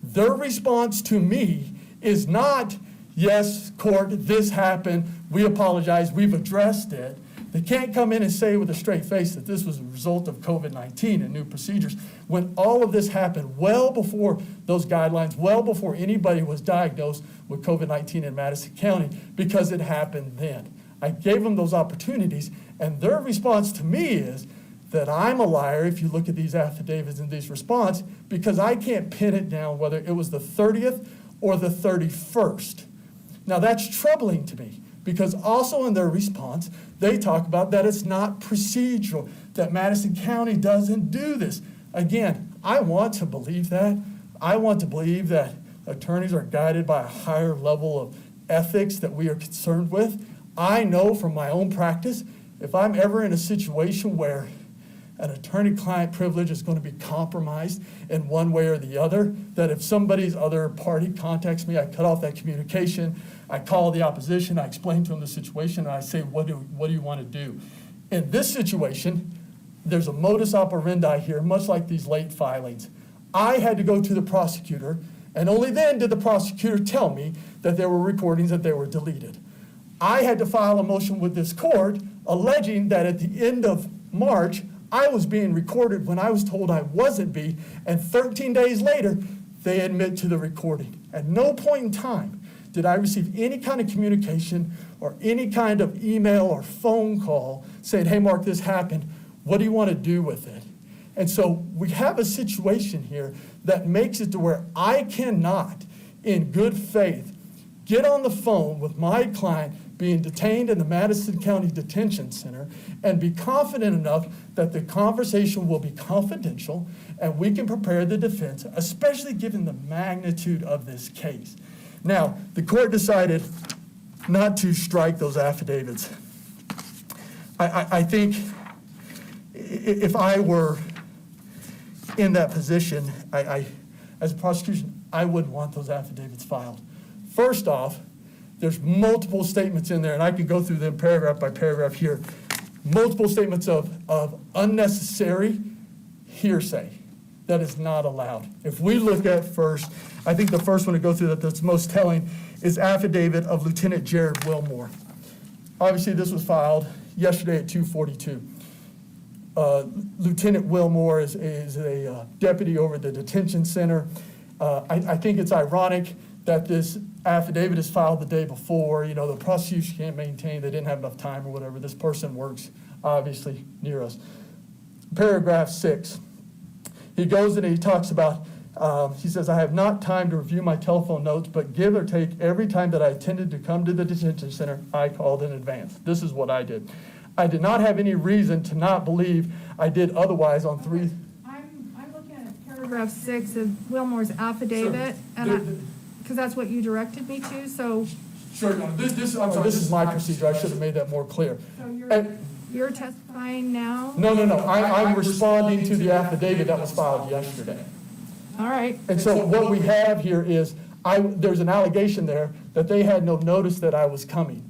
Their response to me is not, yes, court, this happened, we apologize, we've addressed it. They can't come in and say with a straight face that this was a result of COVID-19 and new procedures when all of this happened well before those guidelines, well before anybody was diagnosed with COVID-19 in Madison County, because it happened then. I gave them those opportunities, and their response to me is that I'm a liar if you look at these affidavits and these responses, because I can't pin it down whether it was the 30th or the 31st. Now that's troubling to me, because also in their response, they talk about that it's not procedural, that Madison County doesn't do this. Again, I want to believe that. I want to believe that attorneys are guided by a higher level of ethics that we are concerned with. I know from my own practice, if I'm ever in a situation where an attorney-client privilege is going to be compromised in one way or the other, that if somebody's other party contacts me, I cut off that communication, I call the opposition, I explain to them the situation, and I say, what do you want to do? In this situation, there's a modus operandi here, much like these late filings. I had to go to the prosecutor, and only then did the prosecutor tell me that there were recordings that they were deleted. I had to file a motion with this court alleging that at the end of March, I was being recorded when I was told I wasn't being, and 13 days later, they admit to the recording. At no point in time did I receive any kind of communication or any kind of email or phone call saying, hey, Mark, this happened. What do you want to do with it? And so we have a situation here that makes it to where I cannot, in good faith, get on the phone with my client being detained in the Madison County Detention Center and be confident enough that the conversation will be confidential and we can prepare the defense, especially given the magnitude of this case. Now, the court decided not to strike those affidavits. I think if I were in that position, as a prosecution, I wouldn't want those affidavits filed. First off, there's multiple statements in there, and I could go through them paragraph by paragraph here. Multiple statements of unnecessary hearsay that is not allowed. If we look at first, I think the first one to go through that's most telling is affidavit of Lieutenant Jared Wilmore. Obviously, this was filed yesterday at 2:42. Lieutenant Wilmore is a deputy over the detention center. I think it's ironic that this affidavit is filed the day before. You know, the prosecution can't maintain they didn't have enough time or whatever. This person works obviously near us. Paragraph 6. He goes and he talks about, he says, I have not time to review my telephone notes, but give or take every time that I intended to come to the detention center, I called in advance. This is what I did. I did not have any reason to not believe I did otherwise on three. I'm looking at paragraph 6 of Wilmore's affidavit, Sure. because that's what you directed me to, so. Sure, no, this is my procedure. I should have made that more clear. So And- you're testifying now? No, I'm responding to the affidavit that was filed yesterday. All right. And so what we have here is, there's an allegation there that they had no notice that I was coming.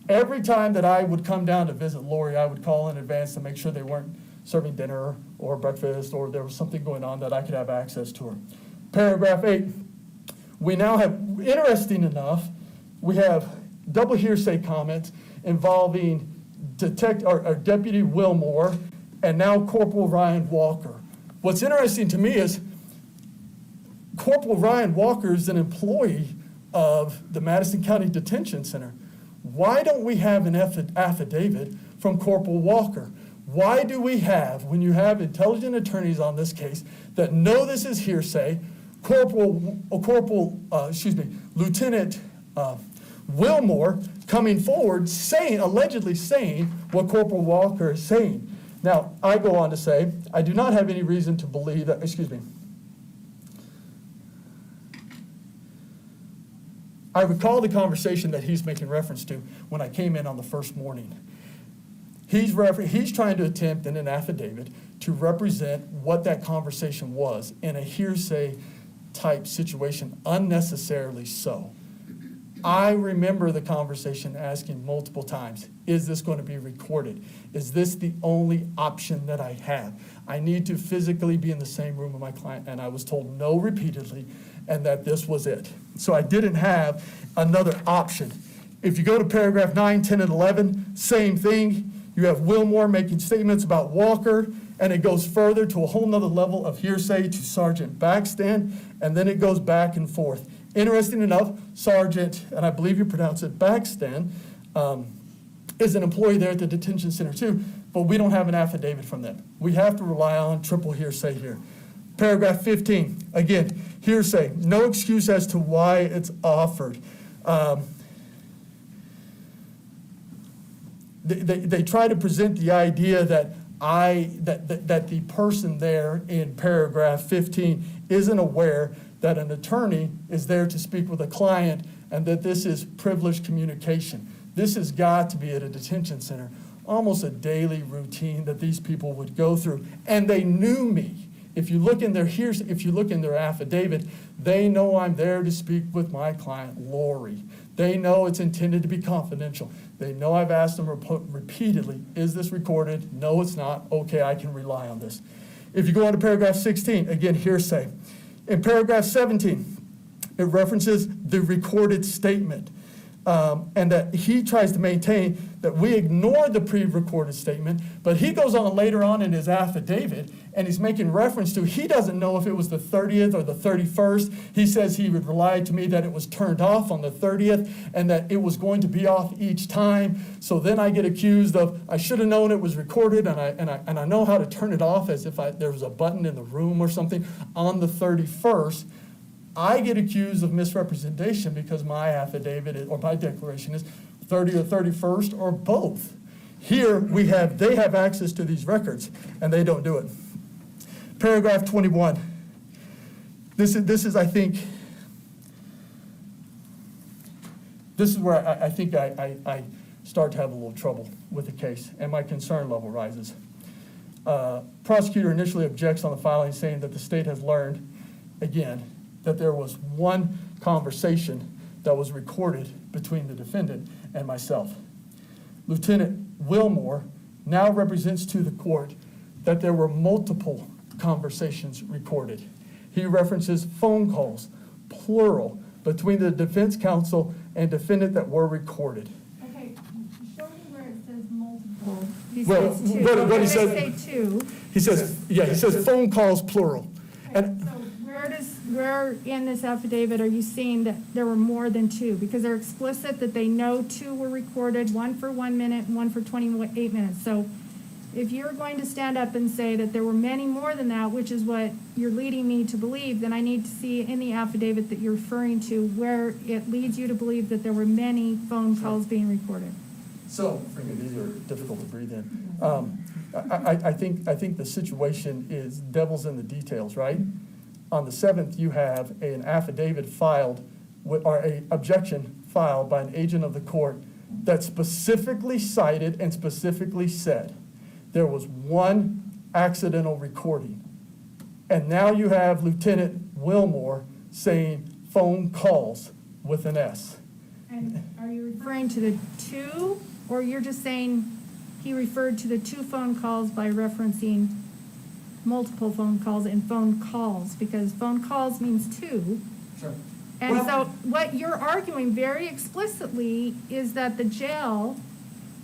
Every time that I would come down to visit Lori, I would call in advance to make sure they weren't serving dinner or breakfast, or there was something going on that I could have access to her. Paragraph 8, we now have, interesting enough, we have double hearsay comments involving Deputy Wilmore and now Corporal Ryan Walker. What's interesting to me is Corporal Ryan Walker is an employee of the Madison County Detention Center. Why don't we have an affidavit from Corporal Walker? Why do we have, when you have intelligent attorneys on this case that know this is hearsay, Lieutenant Wilmore coming forward saying, allegedly saying what Corporal Walker is saying? Now, I go on to say, I do not have any reason to believe that, I recall the conversation that he's making reference to when I came in on the first morning. He's trying to attempt in an affidavit to represent what that conversation was in a hearsay type situation, unnecessarily so. I remember the conversation asking multiple times, is this going to be recorded? Is this the only option that I have? I need to physically be in the same room with my client, and I was told no repeatedly, and that this was it. So I didn't have another option. If you go to paragraph 9, 10, and 11, same thing. You have Wilmore making statements about Walker, and it goes further to a whole nother level of hearsay to Sergeant Baxton, and then it goes back and forth. Interesting enough, Sergeant, and I believe you pronounce it Baxton, is an employee there at the detention center too, but we don't have an affidavit from them. We have to rely on triple hearsay here. Paragraph 15, again, hearsay, no excuse as to why it's offered. They try to present the idea that that the person there in paragraph 15 isn't aware that an attorney is there to speak with a client and that this is privileged communication. This has got to be at a detention center, almost a daily routine that these people would go through. And they knew me. If you look in their affidavit, they know I'm there to speak with my client, Lori. They know it's intended to be confidential. They know I've asked them repeatedly, is this recorded? No, it's not. Okay, I can rely on this. If you go on to paragraph 16, again, hearsay. In paragraph 17, it references the recorded statement, and that he tries to maintain that we ignored the pre-recorded statement, but he goes on later on in his affidavit, and he's making reference to, he doesn't know if it was the 30th or the 31st. He says he would rely to me that it was turned off on the 30th and that it was going to be off each time. So then I get accused of, I should have known it was recorded, and I know how to turn it off as if there was a button in the room or something on the 31st. I get accused of misrepresentation because my affidavit or my declaration is 30 or 31st or both. Here they have access to these records and they don't do it. Paragraph 21. This is I think, this is where I think I start to have a little trouble with the case and my concern level rises. Prosecutor initially objects on the filing, saying that the state has learned, again, that there was one conversation that was recorded between the defendant and myself. Lieutenant Wilmore now represents to the court that there were multiple conversations recorded. He references phone calls, plural, between the defense counsel and defendant that were recorded. Okay, show me where it says multiple. He Well, says two. what he They said- say two. He says phone calls, plural. Okay, And so where in this affidavit are you seeing that there were more than two? Because they're explicit that they know two were recorded, one for 1 minute and one for 28 minutes. So If you're going to stand up and say that there were many more than that, which is what you're leading me to believe, then I need to see in the affidavit that you're referring to where it leads you to believe that there were many phone calls being recorded. So, forgive me, these are difficult to breathe in. I think the situation is devil's in the details, right? On the 7th, you have an affidavit filed, or a objection filed by an agent of the court that specifically cited and specifically said there was one accidental recording. And now you have Lieutenant Wilmore saying phone calls with an S. And are you referring to the two, or you're just saying he referred to the two phone calls by referencing multiple phone calls and phone calls? Because phone calls means two. Sure. And so what you're arguing very explicitly is that the jail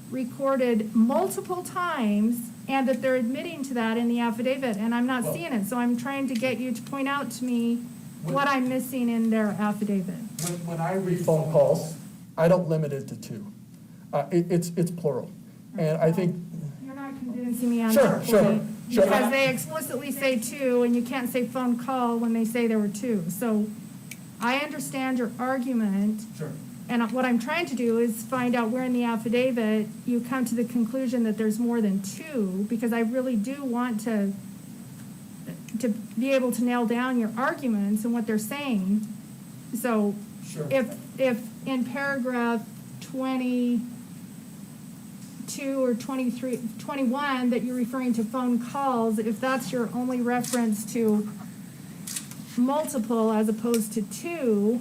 recorded multiple times and that they're admitting to that in the affidavit, and I'm not seeing it. So I'm trying to get you to point out to me what I'm missing in their affidavit. When I read phone calls, I don't limit it to two. It's plural. And I think, You're not convincing me on Sure, that sure, point. sure. Because they explicitly say two, and you can't say phone call when they say there were two. So I understand your argument. Sure. And what I'm trying to do is find out where in the affidavit you come to the conclusion that there's more than two, because I really do want to be able to nail down your arguments and what they're saying. So Sure. if in paragraph 22 or 23, 21, that you're referring to phone calls, if that's your only reference to multiple as opposed to two,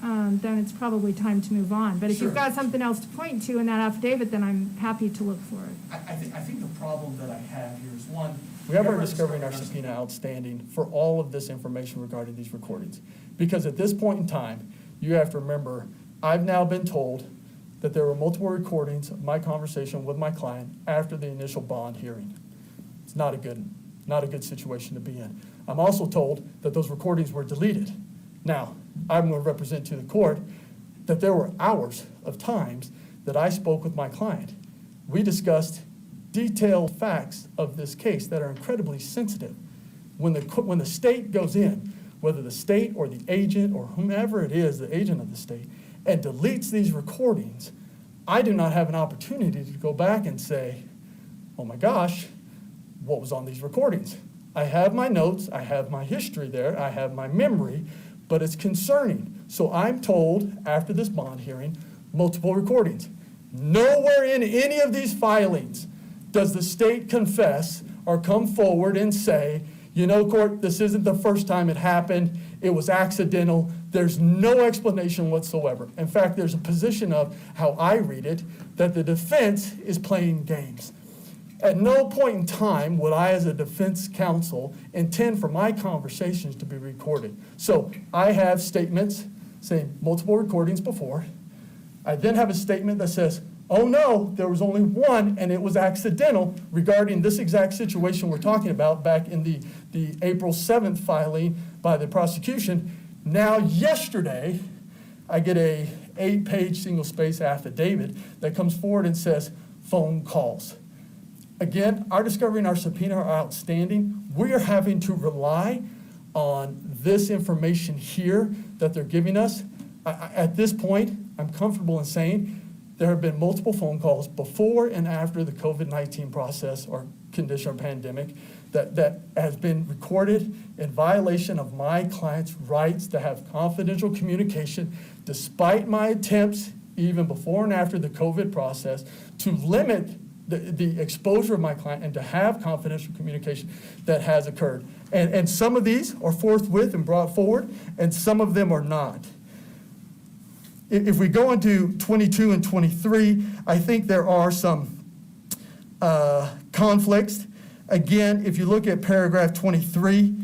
then it's probably time to move on. But if you've Sure. got something else to point to in that affidavit, then I'm happy to look for it. I think the problem that I have here is, one, we have our discovery and our subpoena outstanding for all of this information regarding these recordings. Because at this point in time, you have to remember, I've now been told that there were multiple recordings of my conversation with my client after the initial bond hearing. It's not a good situation to be in. I'm also told that those recordings were deleted. Now, I'm going to represent to the court that there were hours of times that I spoke with my client. We discussed detailed facts of this case that are incredibly sensitive. When the state goes in, whether the state or the agent or whomever it is, the agent of the state, and deletes these recordings, I do not have an opportunity to go back and say, oh my gosh, what was on these recordings? I have my notes, I have my history there, I have my memory, but it's concerning. So I'm told after this bond hearing, multiple recordings. Nowhere in any of these filings does the state confess or come forward and say, you know, court, this isn't the first time it happened. It was accidental. There's no explanation whatsoever. In fact, there's a position of how I read it that the defense is playing games. At no point in time would I, as a defense counsel, intend for my conversations to be recorded. So I have statements saying multiple recordings before. I then have a statement that says, oh no, there was only one and it was accidental regarding this exact situation we're talking about back in the April 7th filing by the prosecution. Now yesterday, I get a 8-page single-space affidavit that comes forward and says phone calls. Again, our discovery and our subpoena are outstanding. We are having to rely on this information here that they're giving us. At this point, I'm comfortable in saying there have been multiple phone calls before and after the COVID-19 process or condition or pandemic that has been recorded in violation of my client's rights to have confidential communication, despite my attempts, even before and after the COVID process, to limit the exposure of my client and to have confidential communication that has occurred. And some of these are forthwith and brought forward, and some of them are not. If we go into 22 and 23, I think there are some conflicts. Again, if you look at paragraph 23,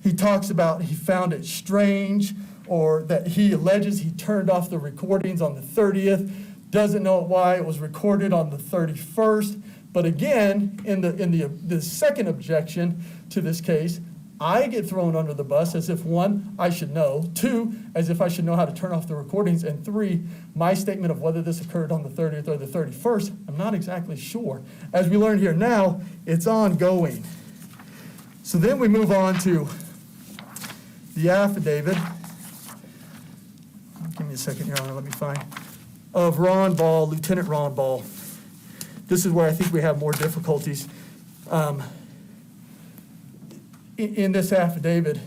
he talks about he found it strange, or that he alleges he turned off the recordings on the 30th, doesn't know why it was recorded on the 31st. But again, in the second objection to this case, I get thrown under the bus as if, one, I should know, two, as if I should know how to turn off the recordings, and three, my statement of whether this occurred on the 30th or the 31st, I'm not exactly sure. As we learned here now, It's ongoing. So then we move on to the affidavit. Give me a second, Your Honor, let me find. Of Ron Ball, Lieutenant Ron Ball. This is where I think we have more difficulties. In this affidavit,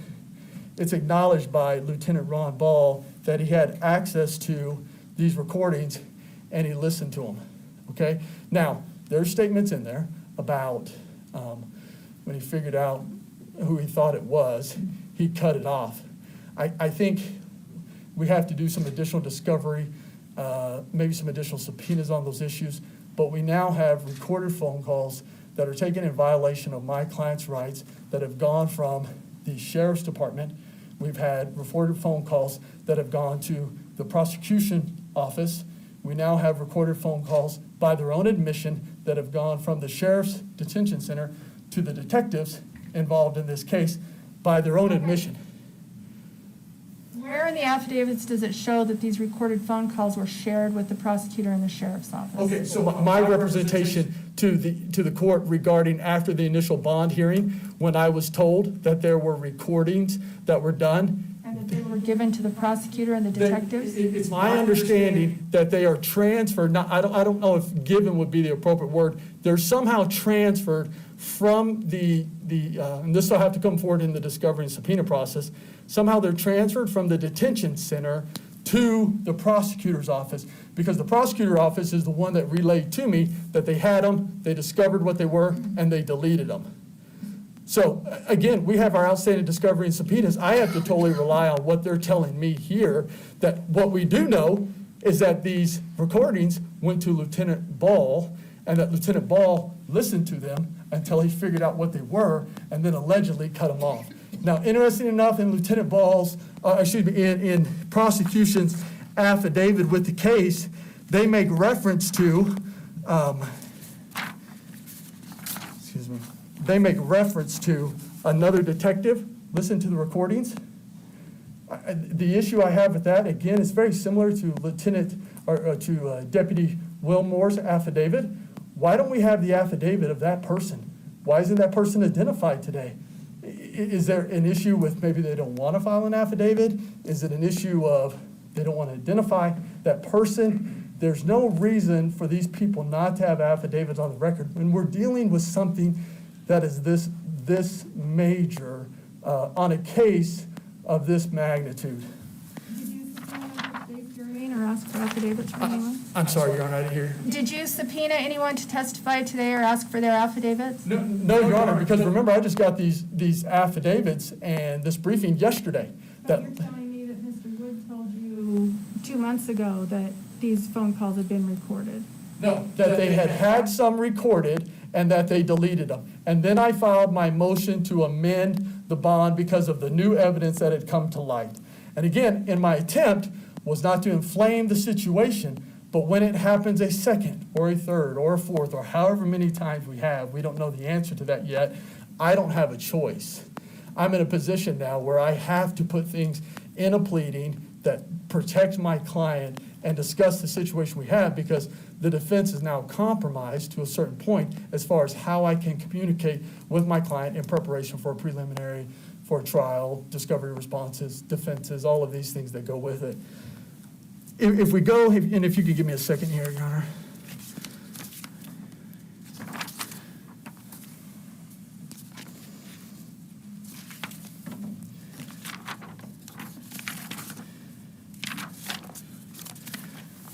it's acknowledged by Lieutenant Ron Ball that he had access to these recordings and he listened to them, okay? Now, there's statements in there about when he figured out who he thought it was, he cut it off. I think we have to do some additional discovery, maybe some additional subpoenas on those issues, but we now have recorded phone calls that are taken in violation of my client's rights that have gone from the sheriff's department. We've had recorded phone calls that have gone to the prosecution office. We now have recorded phone calls by their own admission that have gone from the sheriff's detention center to the detectives involved in this case by their own admission. Where in the affidavits does it show that these recorded phone calls were shared with the prosecutor in the sheriff's office? Okay, so my representation to the court regarding after the initial bond hearing, when I was told that there were recordings that were done. And that they were given to the prosecutor and the detectives? It's my understanding that they are transferred, I don't know if given would be the appropriate word, they're somehow transferred from and this will have to come forward in the discovery and subpoena process, somehow they're transferred from the detention center to the prosecutor's office, because the prosecutor's office is the one that relayed to me that they had them, they discovered what they were, and they deleted them. So again, we have our outstanding discovery and subpoenas. I have to totally rely on what they're telling me here, that what we do know is that these recordings went to Lieutenant Ball, and that Lieutenant Ball listened to them until he figured out what they were, and then allegedly cut them off. Now, interesting enough, in Lieutenant Ball's, in prosecution's affidavit with the case, they make reference to, they make reference to another detective. Listen to the recordings. The issue I have with that, again, is very similar to Deputy Wilmore's affidavit. Why don't we have the affidavit of that person? Why isn't that person identified today? Is there an issue with maybe they don't want to file an affidavit? Is it an issue of they don't want to identify that person? There's no reason for these people not to have affidavits on the record when we're dealing with something that is this major on a case of this magnitude. Did you subpoena the state hearing or ask for affidavits from anyone? I'm sorry, Your Honor, I didn't hear you. Did you subpoena anyone to testify today or ask for their affidavits? No, Your Honor, because remember, I just got these affidavits and this briefing yesterday. But you're telling me that Mr. Wood told you 2 months ago that these phone calls had been recorded. No, that they had some recorded and that they deleted them. And then I filed my motion to amend the bond because of the new evidence that had come to light. And again, in my attempt was not to inflame the situation, but when it happens a second or a third or a fourth or however many times we don't know the answer to that yet, I don't have a choice. I'm in a position now where I have to put things in a pleading that protects my client and discuss the situation we have, because the defense is now compromised to a certain point as far as how I can communicate with my client in preparation for a preliminary, for a trial, discovery responses, defenses, all of these things that go with it. If we go, and if you could give me a second here, Your Honor.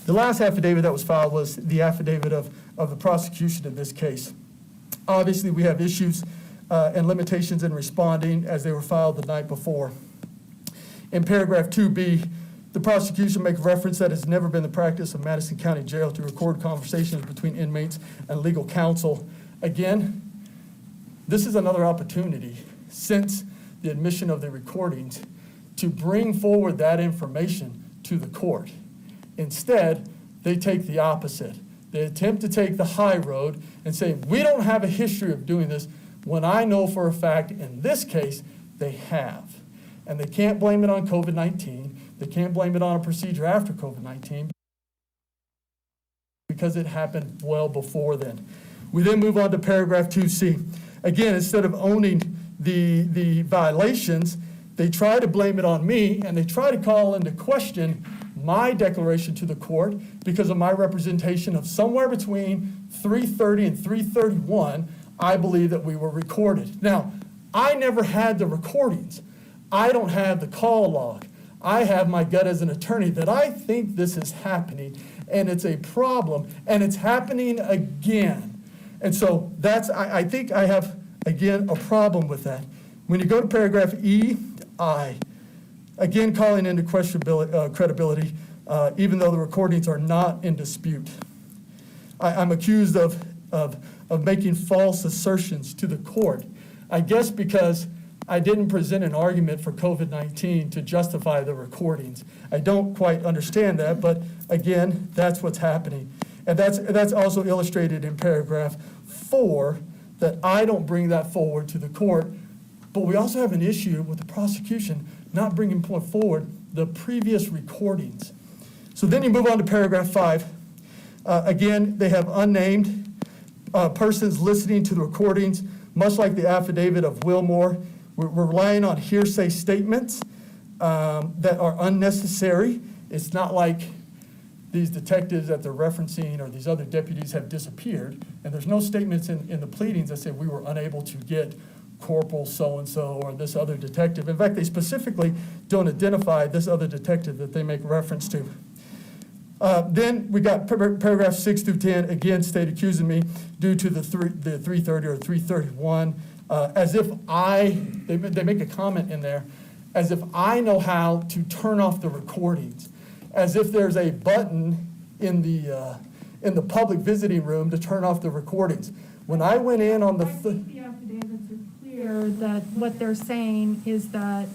The last affidavit that was filed was the affidavit of the prosecution in this case. Obviously, we have issues and limitations in responding as they were filed the night before. In paragraph 2B, the prosecution makes reference that it's never been the practice of Madison County Jail to record conversations between inmates and legal counsel. Again, this is another opportunity since the admission of the recordings to bring forward that information to the court. Instead, they take the opposite. They attempt to take the high road and say, we don't have a history of doing this, when I know for a fact in this case they have. And they can't blame it on COVID-19. They can't blame it on a procedure after COVID-19 because it happened well before then. We then move on to paragraph 2C. Again, instead of owning the violations, they try to blame it on me, and they try to call into question my declaration to the court because of my representation of somewhere between 3:30 and 3:31, I believe that we were recorded. Now, I never had the recordings. I don't have the call log. I have my gut as an attorney that I think this is happening, and it's a problem, and it's happening again. And so I think I have, again, a problem with that. When you go to paragraph EI, again, calling into credibility, even though the recordings are not in dispute. I'm accused of making false assertions to the court. I guess because I didn't present an argument for COVID-19 to justify the recordings. I don't quite understand that, but again, that's what's happening. And that's also illustrated in paragraph 4, that I don't bring that forward to the court. But we also have an issue with the prosecution not bringing forward the previous recordings. So then you move on to paragraph 5. Again, they have unnamed persons listening to the recordings, much like the affidavit of Wilmore. We're relying on hearsay statements that are unnecessary. It's not like these detectives that they're referencing or these other deputies have disappeared, and there's no statements in the pleadings that say we were unable to get Corporal so-and-so or this other detective. In fact, they specifically don't identify this other detective that they make reference to. Then we got paragraph 6 through 10, again, state accusing me due to the 330 or 331, as if they make a comment in there, as if I know how to turn off the recordings, as if there's a button in the public visiting room to turn off the recordings. When I went in on I think the affidavits are clear that what they're saying is that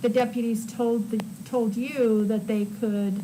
the deputies told you that they could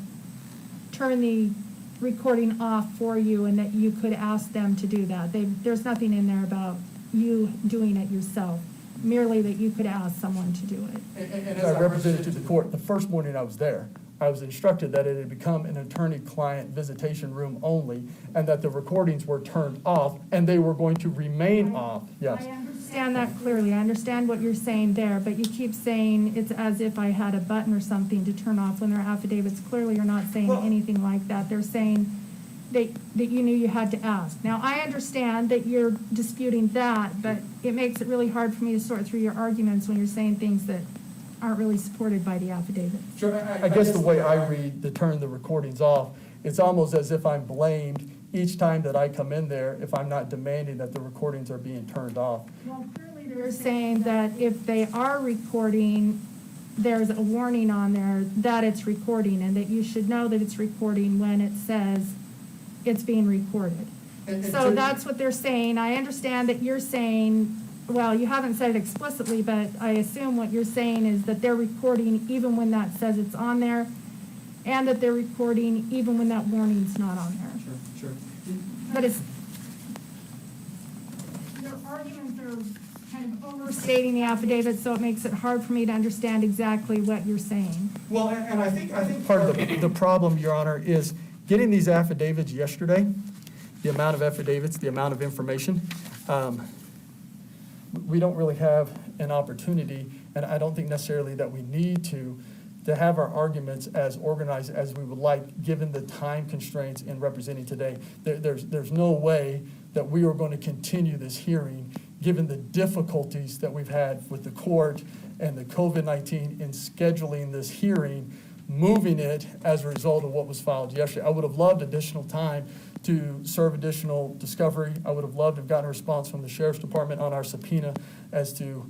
turn the recording off for you and that you could ask them to do that. There's nothing in there about you doing it yourself, merely that you could ask someone to do it. And as I represented to the court, the first morning I was there, I was instructed that it had become an attorney-client visitation room only, and that the recordings were turned off, and they were going to remain off, yes. I understand that clearly. I understand what you're saying there, but you keep saying it's as if I had a button or something to turn off when their affidavits clearly are not saying anything like that. They're saying that you knew you had to ask. Now, I understand that you're disputing that, but it makes it really hard for me to sort through your arguments when you're saying things that aren't really supported by the affidavit. Sure. I guess the way I read the turn the recordings off, it's almost as if I'm blamed each time that I come in there if I'm not demanding that the recordings are being turned off. Well, clearly they're saying that if they are recording, there's a warning on there that it's recording and that you should know that it's recording when it says it's being recorded. So that's what they're saying. I understand that you're saying, well, you haven't said it explicitly, but I assume what you're saying is that they're recording even when that says it's on there, and that they're recording even when that warning's not on there. Sure. But your arguments are kind of overstating the affidavit, so it makes it hard for me to understand exactly what you're saying. Well, and I think part of the problem, Your Honor, is getting these affidavits yesterday, the amount of affidavits, the amount of information. We don't really have an opportunity, and I don't think necessarily that we need to have our arguments as organized as we would like, given the time constraints in representing today. There's no way that we are going to continue this hearing, given the difficulties that we've had with the court and the COVID-19 in scheduling this hearing, moving it as a result of what was filed yesterday. I would have loved additional time to serve additional discovery. I would have loved to have gotten a response from the Sheriff's Department on our subpoena as to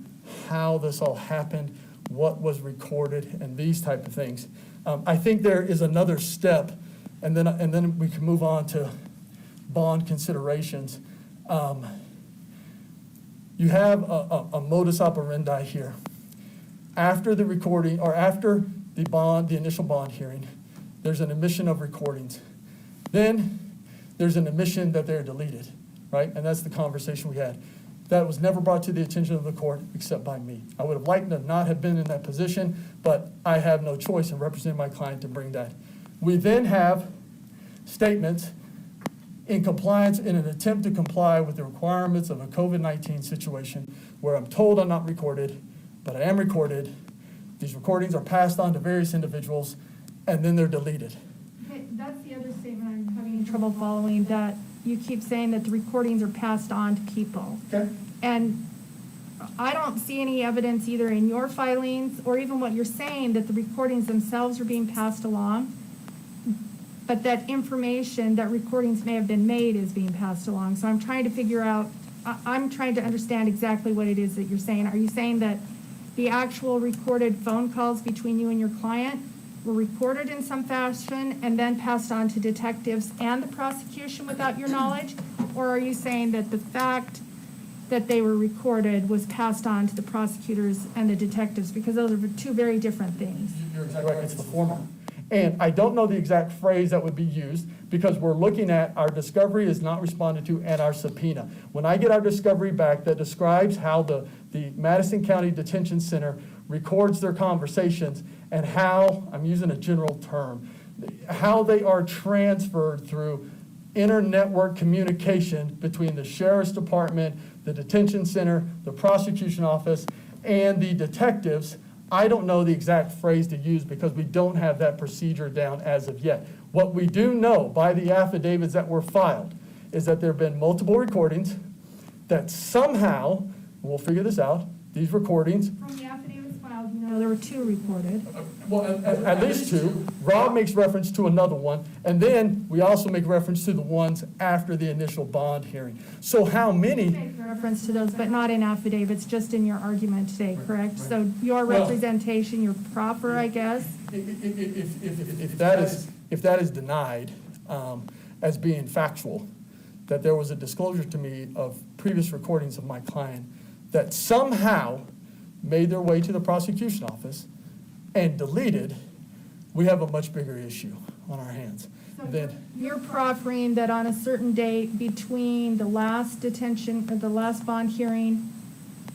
how this all happened, what was recorded, and these type of things. I think there is another step, and then we can move on to bond considerations. You have a modus operandi here. After the recording, or after the initial bond hearing, there's an admission of recordings. Then there's an admission that they're deleted, right? And that's the conversation we had. That was never brought to the attention of the court except by me. I would have liked to not have been in that position, but I have no choice in representing my client to bring that. We then have statements in compliance, in an attempt to comply with the requirements of a COVID-19 situation where I'm told I'm not recorded, but I am recorded. These recordings are passed on to various individuals, and then they're deleted. Okay, that's the other statement I'm having trouble following, that you keep saying that the recordings are passed on to people. Okay. And I don't see any evidence either in your filings or even what you're saying that the recordings themselves are being passed along, but that information, that recordings may have been made is being passed along. So I'm trying to figure out, I'm trying to understand exactly what it is that you're saying. Are you saying that the actual recorded phone calls between you and your client were recorded in some fashion and then passed on to detectives and the prosecution without your knowledge? Or are you saying that the fact that they were recorded was passed on to the prosecutors and the detectives? Because those are two very different things. You're exactly right, it's the former. And I don't know the exact phrase that would be used because we're looking at our discovery is not responded to and our subpoena. When I get our discovery back that describes how the Madison County Detention Center records their conversations and how, I'm using a general term, how they are transferred through inter-network communication between the Sheriff's Department, the detention center, the prosecution office, and the detectives, I don't know the exact phrase to use because we don't have that procedure down as of yet. What we do know by the affidavits that were filed is that there have been multiple recordings that somehow, we'll figure this out, these recordings, From the affidavits filed, you know, there were two recorded. well, at least two. Rob makes reference to another one, and then we also make reference to the ones after the initial bond hearing. So how many? Make reference to those, but not in affidavits, just in your argument today, correct? So your Well- representation, your proffer, I guess? If that is denied as being factual, that there was a disclosure to me of previous recordings of my client that somehow made their way to the prosecution office and deleted, we have a much bigger issue on our hands. Then, You're proffering that on a certain date between the last detention, or the last bond hearing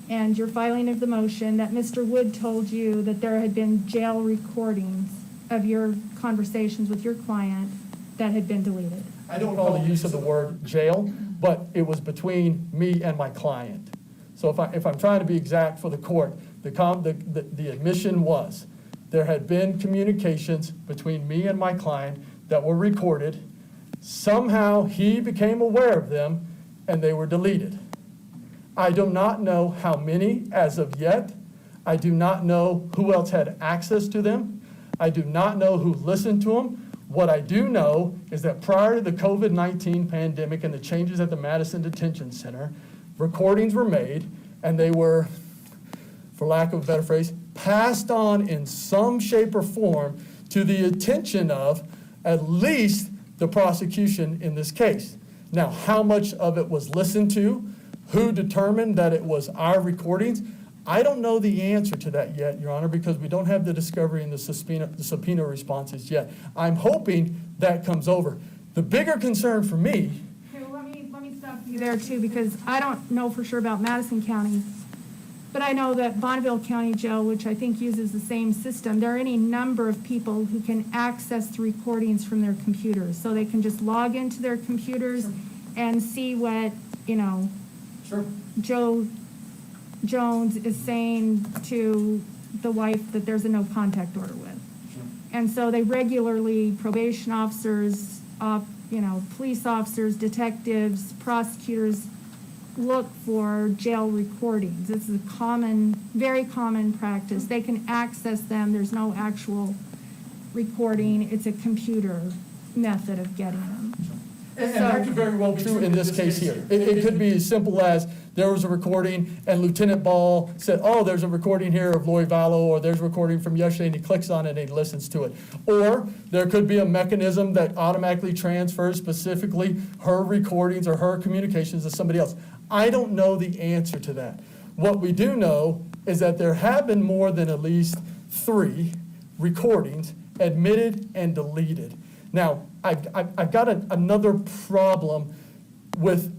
and your filing of the motion, that Mr. Wood told you that there had been jail recordings of your conversations with your client that had been deleted. I don't know the use of the word jail, but it was between me and my client. So if I'm trying to be exact for the court, the admission was there had been communications between me and my client that were recorded. Somehow he became aware of them and they were deleted. I do not know how many as of yet. I do not know who else had access to them. I do not know who listened to them. What I do know is that prior to the COVID-19 pandemic and the changes at the Madison Detention Center, recordings were made and they were, for lack of a better phrase, passed on in some shape or form to the attention of at least the prosecution in this case. Now, how much of it was listened to, who determined that it was our recordings, I don't know the answer to that yet, Your Honor, because we don't have the discovery and the subpoena responses yet. I'm hoping that comes over. The bigger concern for me. Okay, well, let me stop you there too, because I don't know for sure about Madison County, but I know that Bonneville County Jail, which I think uses the same system, there are any number of people who can access the recordings from their computers. So they can just log into their computers and see what, Sure. Joe Jones is saying to the wife that there's a no contact order with. Sure. And so they regularly, probation officers, police officers, detectives, prosecutors, look for jail recordings. This is a very common practice. They can access them. There's no actual recording. It's a computer method of getting them. And that could very well be true in this case here. It could be as simple as there was a recording and Lieutenant Ball said, oh, there's a recording here of Lori Vallow, or there's a recording from yesterday, and he clicks on it and he listens to it. Or there could be a mechanism that automatically transfers specifically her recordings or her communications to somebody else. I don't know the answer to that. What we do know is that there have been more than at least 3 recordings admitted and deleted. Now, I've got another problem with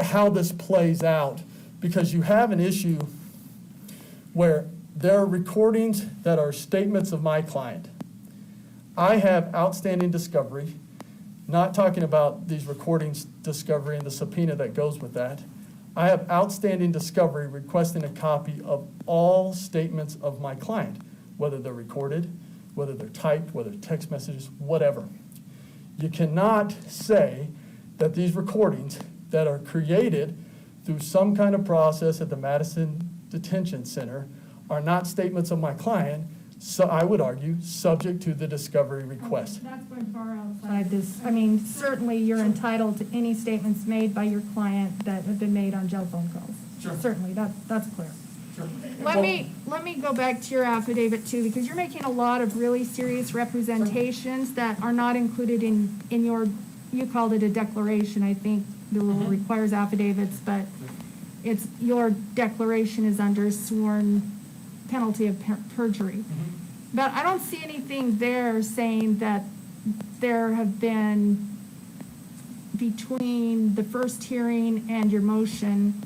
how this plays out, because you have an issue where there are recordings that are statements of my client. I have outstanding discovery, not talking about these recordings discovery and the subpoena that goes with that. I have outstanding discovery requesting a copy of all statements of my client, whether they're recorded, whether they're typed, whether text messages, whatever. You cannot say that these recordings that are created through some kind of process at the Madison Detention Center are not statements of my client, so I would argue, subject to the discovery request. That's going far outside this. I mean, certainly you're entitled to any statements made by your client that have been made on telephone calls. Sure. Certainly, that's clear. Sure. Let me go back to your affidavit too, because you're making a lot of really serious representations that are not included in your, you called it a declaration. I think the rule requires affidavits, but it's, your declaration is under sworn penalty of perjury. But I don't see anything there saying that there have been, between the first hearing and your motion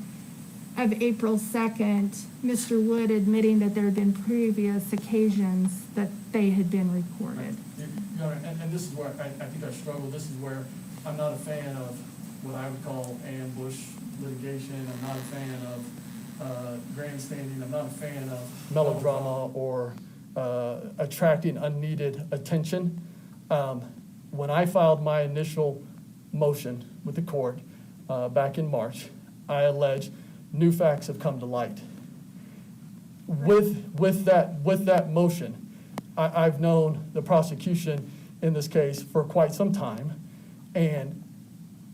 of April 2nd, Mr. Wood admitting that there had been previous occasions that they had been recorded. And this is where I think I struggle. This is where I'm not a fan of what I would call ambush litigation. I'm not a fan of grandstanding. I'm not a fan of melodrama or attracting unneeded attention. When I filed my initial motion with the court back in March, I alleged new facts have come to light. With that motion, I've known the prosecution in this case for quite some time, and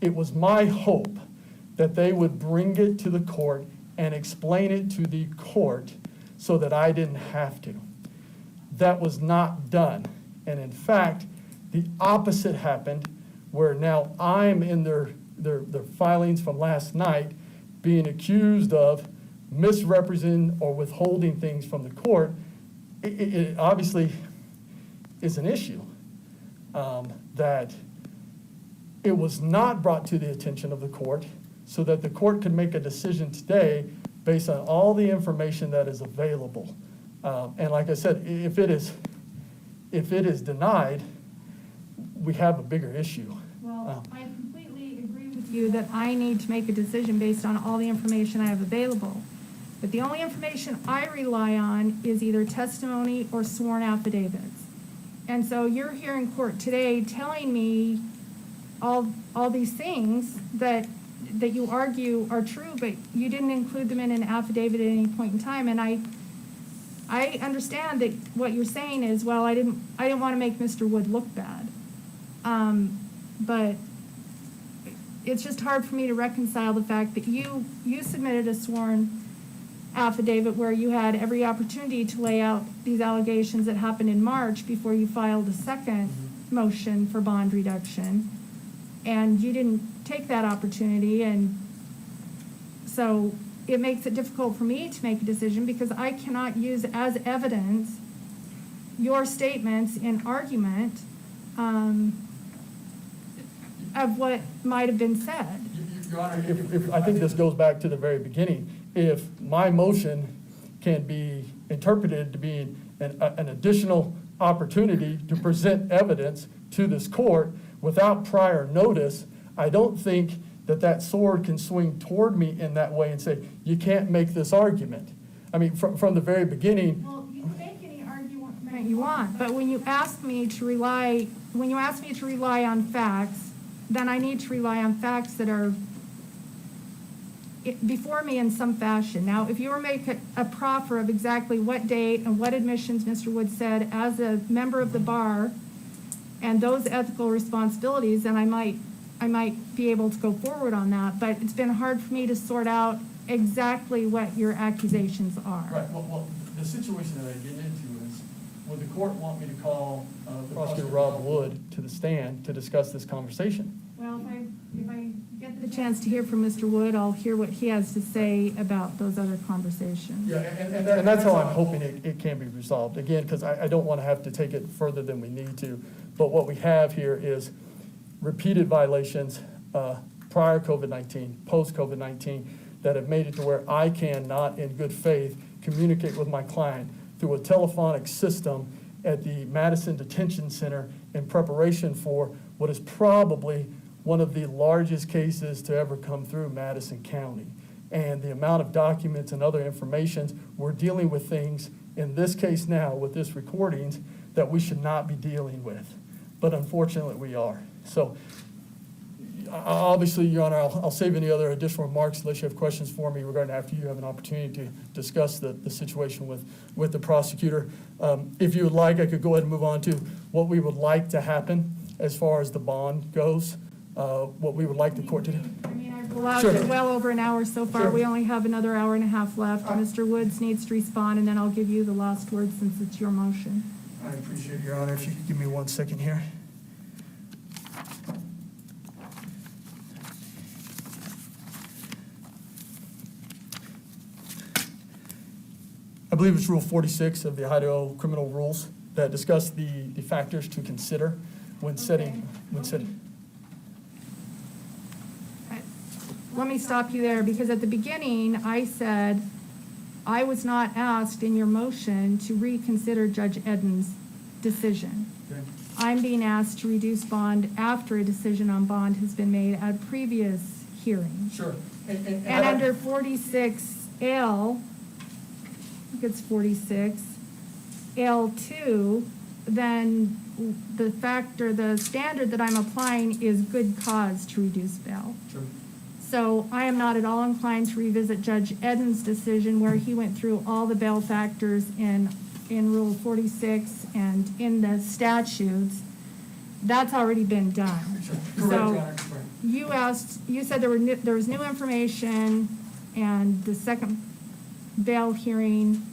it was my hope that they would bring it to the court and explain it to the court so that I didn't have to. That was not done. And in fact, the opposite happened, where now I'm in their filings from last night being accused of misrepresenting or withholding things from the court. It obviously is an issue that it was not brought to the attention of the court so that the court could make a decision today based on all the information that is available. And like I said, if it is denied, we have a bigger issue. Well, I completely agree with you that I need to make a decision based on all the information I have available. But the only information I rely on is either testimony or sworn affidavits. And so you're here in court today telling me all these things that you argue are true, but you didn't include them in an affidavit at any point in time. And I understand that what you're saying is, well, I didn't want to make Mr. Wood look bad. But it's just hard for me to reconcile the fact that you submitted a sworn affidavit where you had every opportunity to lay out these allegations that happened in March before you filed a second motion for bond reduction. And you didn't take that opportunity, and so it makes it difficult for me to make a decision because I cannot use as evidence your statements in argument of what might have been said. Your Honor, if I think this goes back to the very beginning. If my motion can be interpreted to be an additional opportunity to present evidence to this court without prior notice, I don't think that sword can swing toward me in that way and say, you can't make this argument. I mean, from the very beginning. Well, you can make any argument you want, but when you ask me to rely on facts, then I need to rely on facts that are before me in some fashion. Now, if you were to make a proffer of exactly what date and what admissions Mr. Wood said as a member of the bar and those ethical responsibilities, then I might be able to go forward on that. But it's been hard for me to sort out exactly what your accusations are. Right. Well, the situation that I get into is, would the court want me to call Prosecutor Rob Wood to the stand to discuss this conversation? Well, if I get the chance to hear from Mr. Wood, I'll hear what he has to say about those other conversations. Yeah, and that's how I'm hoping it can be resolved. Again, because I don't want to have to take it further than we need to. But what we have here is repeated violations prior COVID-19, post-COVID-19, that have made it to where I cannot, in good faith, communicate with my client through a telephonic system at the Madison Detention Center in preparation for what is probably one of the largest cases to ever come through Madison County. And the amount of documents and other information, we're dealing with things in this case now with this recordings that we should not be dealing with. But unfortunately, we are. So obviously, Your Honor, I'll save any other additional remarks unless you have questions for me regarding after you have an opportunity to discuss the situation with the prosecutor. If you would like, I could go ahead and move on to what we would like to happen as far as the bond goes, what we would like the court to do. I mean, I've allowed Sure. it well over an hour so far. Sure. We only have another hour and a half left. Mr. Woods needs to respond, and then I'll give you the last word since it's your motion. I appreciate it, Your Honor. If you could give me 1 second here. I believe it's Rule 46 of the Idaho Criminal Rules that discuss the factors to consider when setting. Let me stop you there, because at the beginning, I said I was not asked in your motion to reconsider Judge Eden's decision. Okay. I'm being asked to reduce bond after a decision on bond has been made at a previous hearing. Sure. And under 46L, I think it's 46, L2, then the standard that I'm applying is good cause to reduce bail. Sure. So I am not at all inclined to revisit Judge Eden's decision where he went through all the bail factors in Rule 46 and in the statutes. That's already been done. Correct, Your Honor. You said there was new information, and the second bail hearing,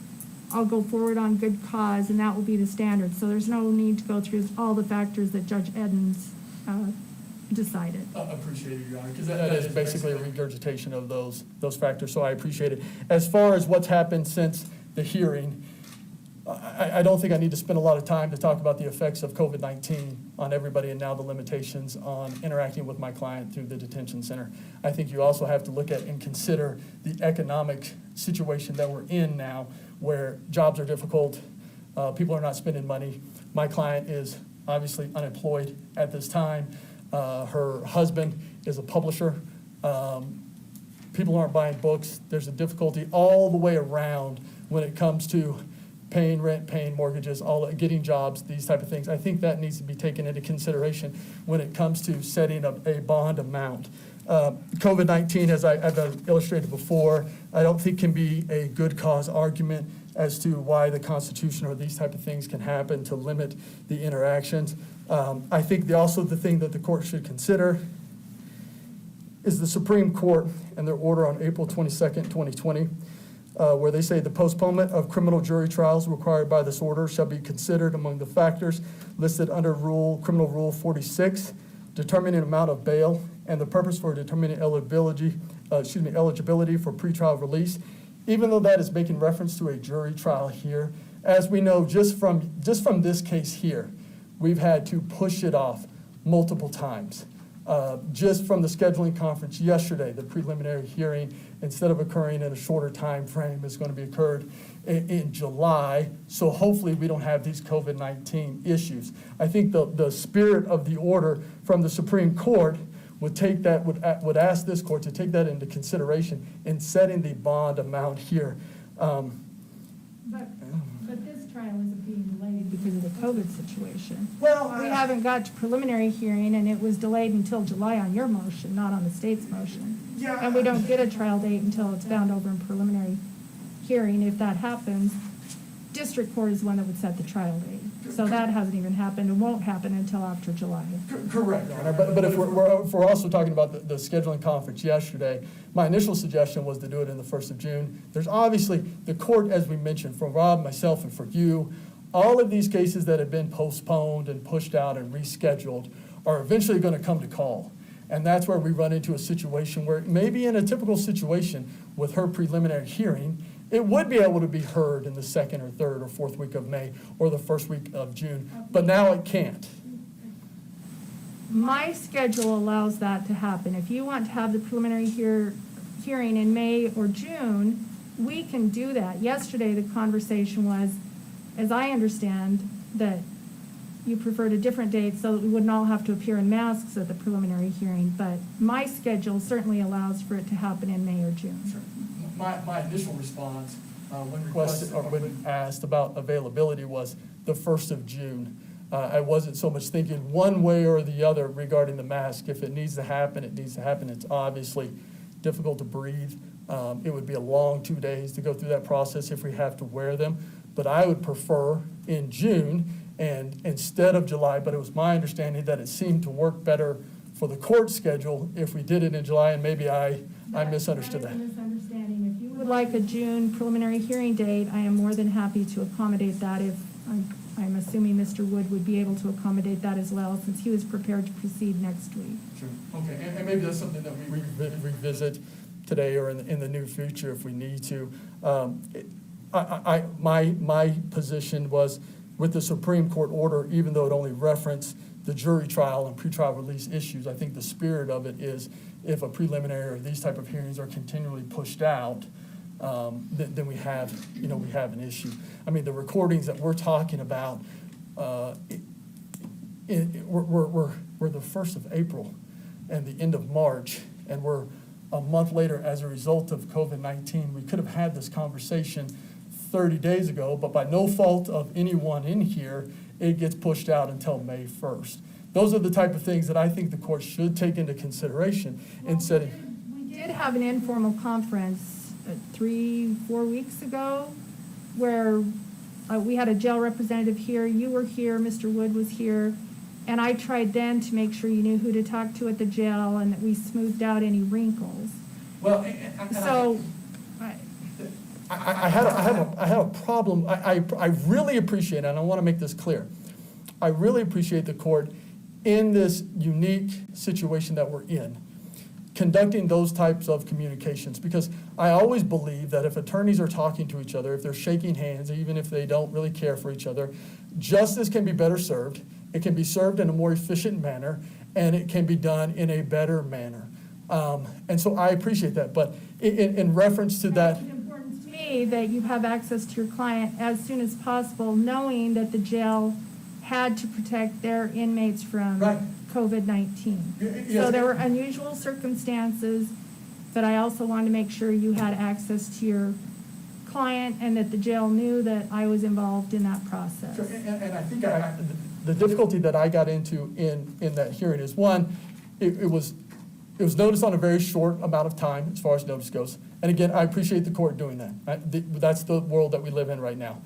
I'll go forward on good cause, and that will be the standard. So there's no need to go through all the factors that Judge Eden's decided. Appreciate it, Your Honor, because that is basically a regurgitation of those factors, so I appreciate it. As far as what's happened since the hearing, I don't think I need to spend a lot of time to talk about the effects of COVID-19 on everybody and now the limitations on interacting with my client through the detention center. I think you also have to look at and consider the economic situation that we're in now, where jobs are difficult, people are not spending money. My client is obviously unemployed at this time. Her husband is a publisher. People aren't buying books. There's a difficulty all the way around when it comes to paying rent, paying mortgages, getting jobs, these type of things. I think that needs to be taken into consideration when it comes to setting up a bond amount. COVID-19, as I've illustrated before, I don't think can be a good cause argument as to why the Constitution or these type of things can happen to limit the interactions. I think also the thing that the court should consider is the Supreme Court and their order on April 22nd, 2020, where they say the postponement of criminal jury trials required by this order shall be considered among the factors listed under Criminal Rule 46, determining amount of bail and the purpose for determining eligibility for pretrial release. Even though that is making reference to a jury trial here, as we know just from this case here, we've had to push it off multiple times. Just from the scheduling conference yesterday, the preliminary hearing, instead of occurring in a shorter time frame, is going to be occurred in July. So hopefully we don't have these COVID-19 issues. I think the spirit of the order from the Supreme Court would ask this court to take that into consideration in setting the bond amount here. But this trial isn't being delayed because of the COVID situation. Well, We haven't got to preliminary hearing, and it was delayed until July on your motion, not on the state's motion. Yeah. And we don't get a trial date until it's bound over in preliminary hearing. If that happens, district court is the one that would set the trial date. So that hasn't even happened and won't happen until after July. Correct, Your Honor. But if we're also talking about the scheduling conference yesterday, my initial suggestion was to do it in the 1st of June. There's obviously the court, as we mentioned, for Rob, myself, and for you, all of these cases that have been postponed and pushed out and rescheduled are eventually going to come to call. And that's where we run into a situation where maybe in a typical situation with her preliminary hearing, it would be able to be heard in the 2nd or 3rd or 4th week of May or the 1st week of June, but now it can't. My schedule allows that to happen. If you want to have the preliminary hearing in May or June, we can do that. Yesterday, the conversation was, as I understand, that you preferred a different date so that we wouldn't all have to appear in masks at the preliminary hearing, but my schedule certainly allows for it to happen in May or June. Sure. My initial response, when requested, or when asked about availability, was the 1st of June. I wasn't so much thinking one way or the other regarding the mask. If it needs to happen, it needs to happen. It's obviously difficult to breathe. It would be a long 2 days to go through that process if we have to wear them. But I would prefer in June and instead of July, but it was my understanding that it seemed to work better for the court schedule if we did it in July, and maybe I misunderstood that. That is a misunderstanding. If you would like a June preliminary hearing date, I am more than happy to accommodate that. If I'm assuming Mr. Wood would be able to accommodate that as well, since he was prepared to proceed next week. Sure. Okay, and maybe that's something that we revisit today or in the near future if we need to. My position was with the Supreme Court order, even though it only referenced the jury trial and pretrial release issues, I think the spirit of it is if a preliminary or these type of hearings are continually pushed out, then we have an issue. I mean, the recordings that we're talking about, we're the 1st of April and the end of March, and we're a month later as a result of COVID-19. We could have had this conversation 30 days ago, but by no fault of anyone in here, it gets pushed out until May 1st. Those are the type of things that I think the court should take into consideration in setting. We did have an informal conference 3-4 weeks ago where we had a jail representative here, you were here, Mr. Wood was here, and I tried then to make sure you knew who to talk to at the jail and that we smoothed out any wrinkles. Well, I had a problem. I really appreciate, and I want to make this clear, I really appreciate the court in this unique situation that we're in, conducting those types of communications, because I always believe that if attorneys are talking to each other, if they're shaking hands, even if they don't really care for each other, justice can be better served. It can be served in a more efficient manner, and it can be done in a better manner. And so I appreciate that. But in reference to that, it's important to me that you have access to your client as soon as possible, knowing that the jail had to protect their inmates from Right. COVID-19. Yes. So there were unusual circumstances, but I also wanted to make sure you had access to your client and that the jail knew that I was involved in that process. Sure, and I think the difficulty that I got into in that hearing is, one, it was noticed on a very short amount of time as far as notice goes. And again, I appreciate the court doing that. That's the world that we live in right now.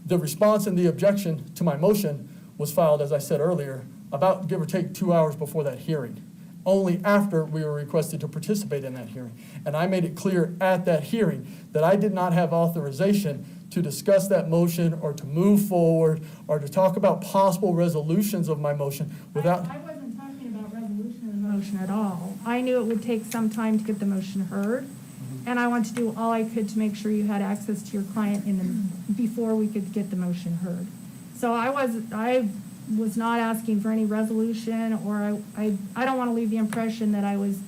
The response and the objection to my motion was filed, as I said earlier, about give or take 2 hours before that hearing, only after we were requested to participate in that hearing. And I made it clear at that hearing that I did not have authorization to discuss that motion or to move forward or to talk about possible resolutions of my motion without. I wasn't talking about resolution of the motion at all. I knew it would take some time to get the motion heard, and I wanted to do all I could to make sure you had access to your client before we could get the motion heard. So I was not asking for any resolution, or I don't want to leave the impression that I was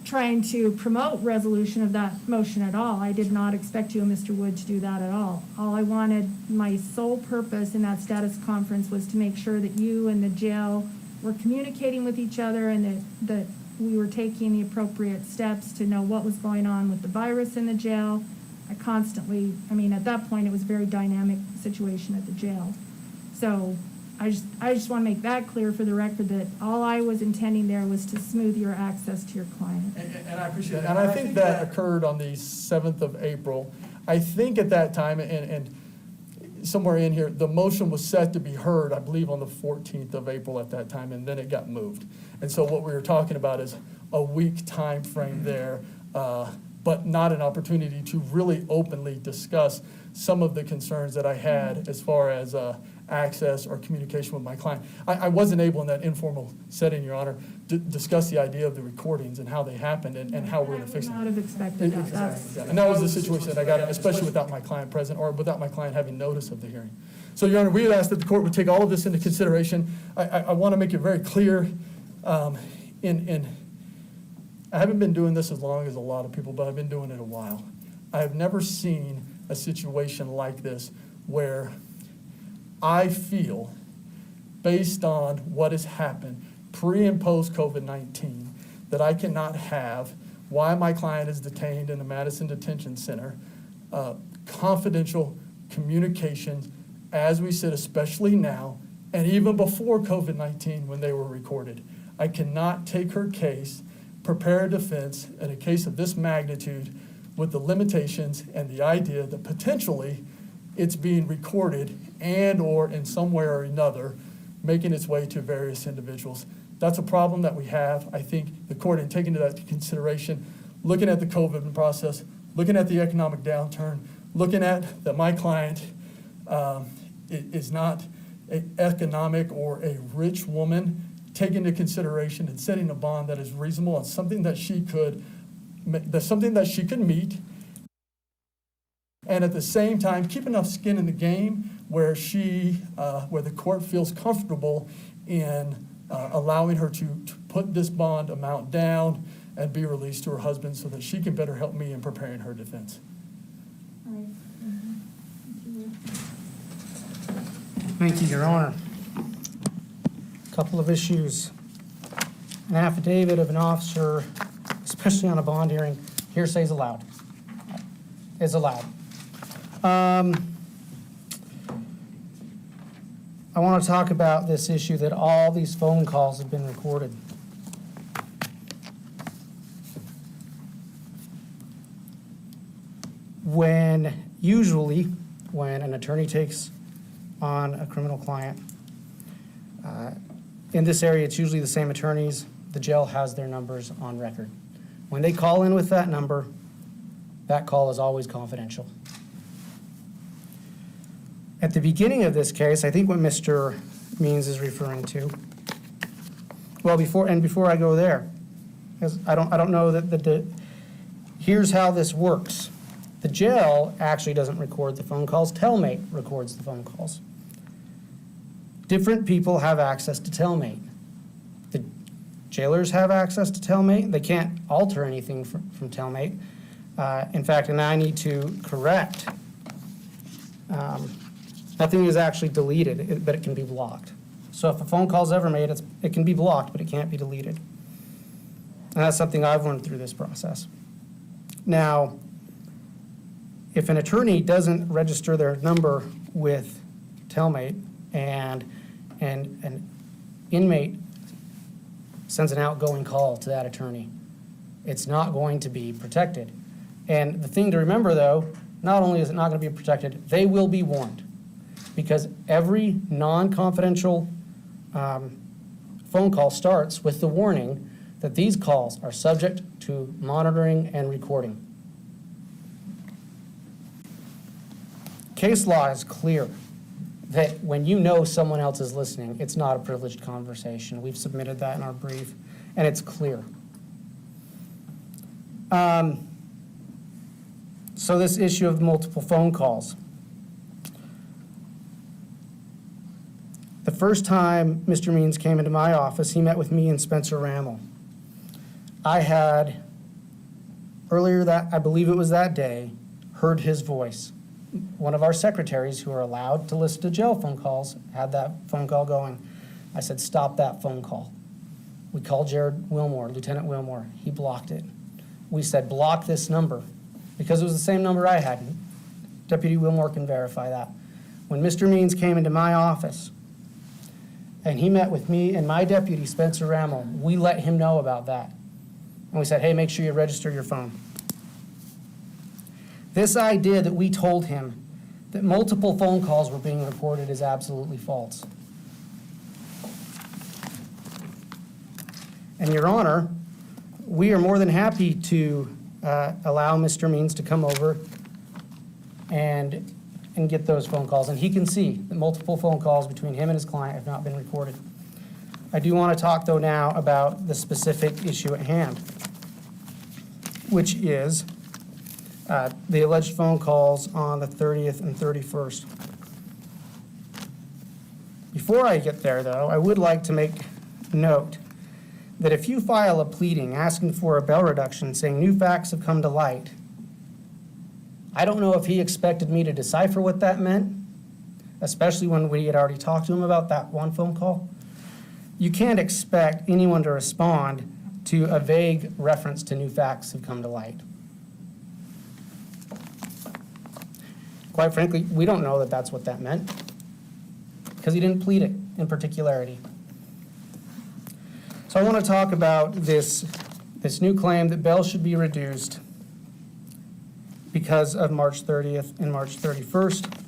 trying to promote resolution of that motion at all. I did not expect you and Mr. Wood to do that at all. All I wanted, my sole purpose in that status conference was to make sure that you and the jail were communicating with each other and that we were taking the appropriate steps to know what was going on with the virus in the jail. At that point, it was a very dynamic situation at the jail. So I just want to make that clear for the record that all I was intending there was to smooth your access to your client. And I appreciate it. And I think that occurred on the 7th of April. I think at that time, and somewhere in here, the motion was set to be heard, I believe, on the 14th of April at that time, and then it got moved. And so what we were talking about is a week time frame there, but not an opportunity to really openly discuss some of the concerns that I had as far as access or communication with my client. I wasn't able in that informal setting, Your Honor, to discuss the idea of the recordings and how they happened and how we're going to fix I would it. not have expected that. Exactly. And that was the situation that I got, especially without my client present or without my client having notice of the hearing. So, Your Honor, we had asked that the court would take all of this into consideration. I want to make it very clear, I haven't been doing this as long as a lot of people, but I've been doing it a while. I have never seen a situation like this where I feel based on what has happened pre and post COVID-19, that I cannot have why my client is detained in the Madison Detention Center, confidential communications as we sit, especially now, and even before COVID-19 when they were recorded. I cannot take her case, prepare a defense in a case of this magnitude with the limitations and the idea that potentially it's being recorded and or in some way or another making its way to various individuals. That's a problem that we have. I think the court, in taking that into consideration, looking at the COVID process, looking at the economic downturn, looking at that my client is not an economic or a rich woman, taking into consideration and setting a bond that is reasonable and something that she could meet, and at the same time keep enough skin in the game where the court feels comfortable in allowing her to put this bond amount down and be released to her husband so that she can better help me in preparing her defense. All right. Thank you, Your Honor. Couple of issues. An affidavit of an officer, especially on a bond hearing, hearsay is allowed. Is allowed. I want to talk about this issue that all these phone calls have been recorded. Usually, when an attorney takes on a criminal client, in this area, it's usually the same attorneys. The jail has their numbers on record. When they call in with that number, that call is always confidential. At the beginning of this case, I think what Mr. Means is referring to, well, before I go there, because I don't know that here's how this works. The jail actually doesn't record the phone calls. Telmate records the phone calls. Different people have access to Telmate. The jailers have access to Telmate. They can't alter anything from Telmate. In fact, and I need to correct, nothing is actually deleted, but it can be blocked. So if a phone call is ever made, it can be blocked, but it can't be deleted. And that's something I've learned through this process. Now, if an attorney doesn't register their number with Telmate and an inmate sends an outgoing call to that attorney, it's not going to be protected. And the thing to remember, though, not only is it not going to be protected, they will be warned, because every non-confidential phone call starts with the warning that these calls are subject to monitoring and recording. Case law is clear that when you know someone else is listening, it's not a privileged conversation. We've submitted that in our brief, and it's clear. So this issue of multiple phone calls. The first time Mr. Means came into my office, he met with me and Spencer Rammel. I had, I believe it was that day, heard his voice. One of our secretaries who are allowed to listen to jail phone calls had that phone call going. I said, stop that phone call. We called Wilmore, Lieutenant Wilmore. He blocked it. We said, block this number, because it was the same number I had. Deputy Wilmore can verify that. When Mr. Means came into my office and he met with me and my deputy, Spencer Rammel, we let him know about that. And we said, hey, make sure you register your phone. This idea that we told him that multiple phone calls were being recorded is absolutely false. And Your Honor, we are more than happy to allow Mr. Means to come over and get those phone calls. And he can see that multiple phone calls between him and his client have not been recorded. I do want to talk, though, now about the specific issue at hand, which is the alleged phone calls on the 30th and 31st. Before I get there, though, I would like to make note that if you file a pleading asking for a bail reduction saying new facts have come to light, I don't know if he expected me to decipher what that meant, especially when we had already talked to him about that one phone call, you can't expect anyone to respond to a vague reference to new facts have come to light. Quite frankly, we don't know that that's what that meant, because he didn't plead it in particularity. So I want to talk about this new claim that bail should be reduced because of March 30th and March 31st.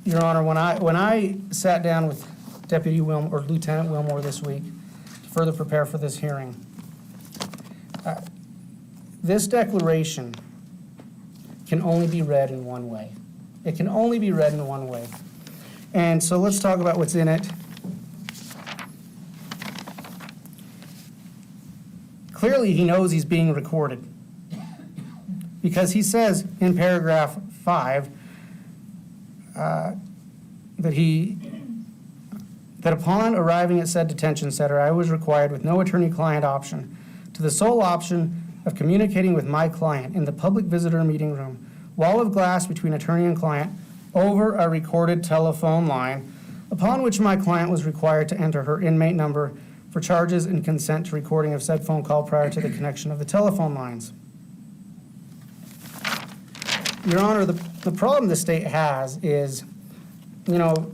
Your Honor, when I sat down with Deputy Wilmore, or Lieutenant Wilmore this week to further prepare for this hearing, this declaration can only be read in one way. It can only be read in one way. And so let's talk about what's in it. Clearly, he knows he's being recorded, because he says in paragraph 5 that upon arriving at said detention center, I was required with no attorney-client option to the sole option of communicating with my client in the public visitor meeting room, wall of glass between attorney and client, over a recorded telephone line, upon which my client was required to enter her inmate number for charges and consent to recording of said phone call prior to the connection of the telephone lines. Your Honor, the problem the state has is, don't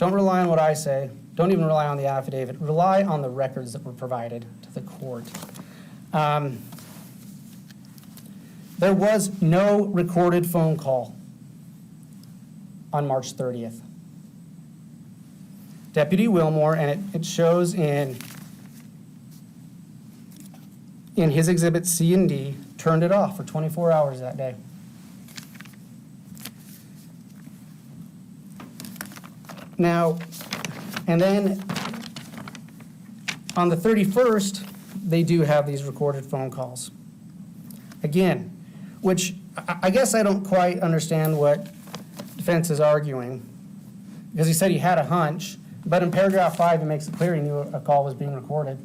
rely on what I say. Don't even rely on the affidavit. Rely on the records that were provided to the court. There was no recorded phone call on March 30th. Deputy Wilmore, and it shows in his Exhibit C and D, turned it off for 24 hours that day. Now, and then on the 31st, they do have these recorded phone calls. Again, which I guess I don't quite understand what defense is arguing, because he said he had a hunch, but in paragraph 5, he makes it clear he knew a call was being recorded.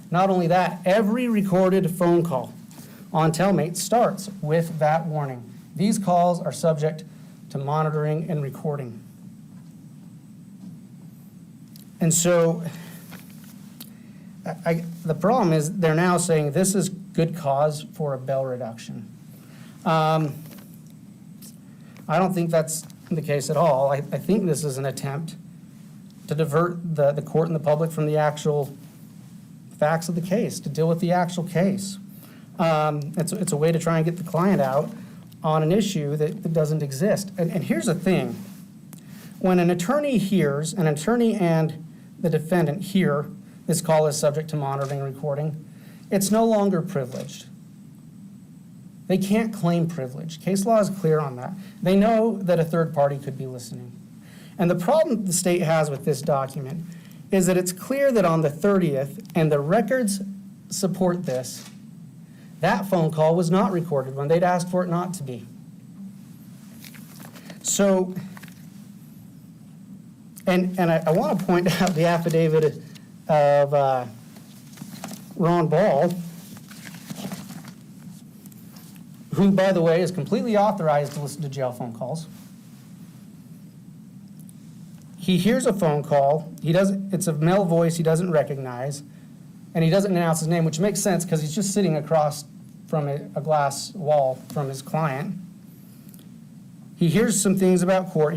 Not only that, every recorded phone call on Telmate starts with that warning. These calls are subject to monitoring and recording. And so the problem is they're now saying this is good cause for a bail reduction. I don't think that's the case at all. I think this is an attempt to divert the court and the public from the actual facts of the case, to deal with the actual case. It's a way to try and get the client out on an issue that doesn't exist. And here's the thing. When an attorney hears, an attorney and the defendant hear this call is subject to monitoring and recording, it's no longer privileged. They can't claim privilege. Case law is clear on that. They know that a third party could be listening. And the problem the state has with this document is that it's clear that on the 30th, and the records support this, that phone call was not recorded when they'd asked for it not to be. So, and I want to point out the affidavit of Ron Ball, who, by the way, is completely authorized to listen to jail phone calls. He hears a phone call. It's a male voice he doesn't recognize, and he doesn't announce his name, which makes sense because he's just sitting across from a glass wall from his client. He hears some things about court.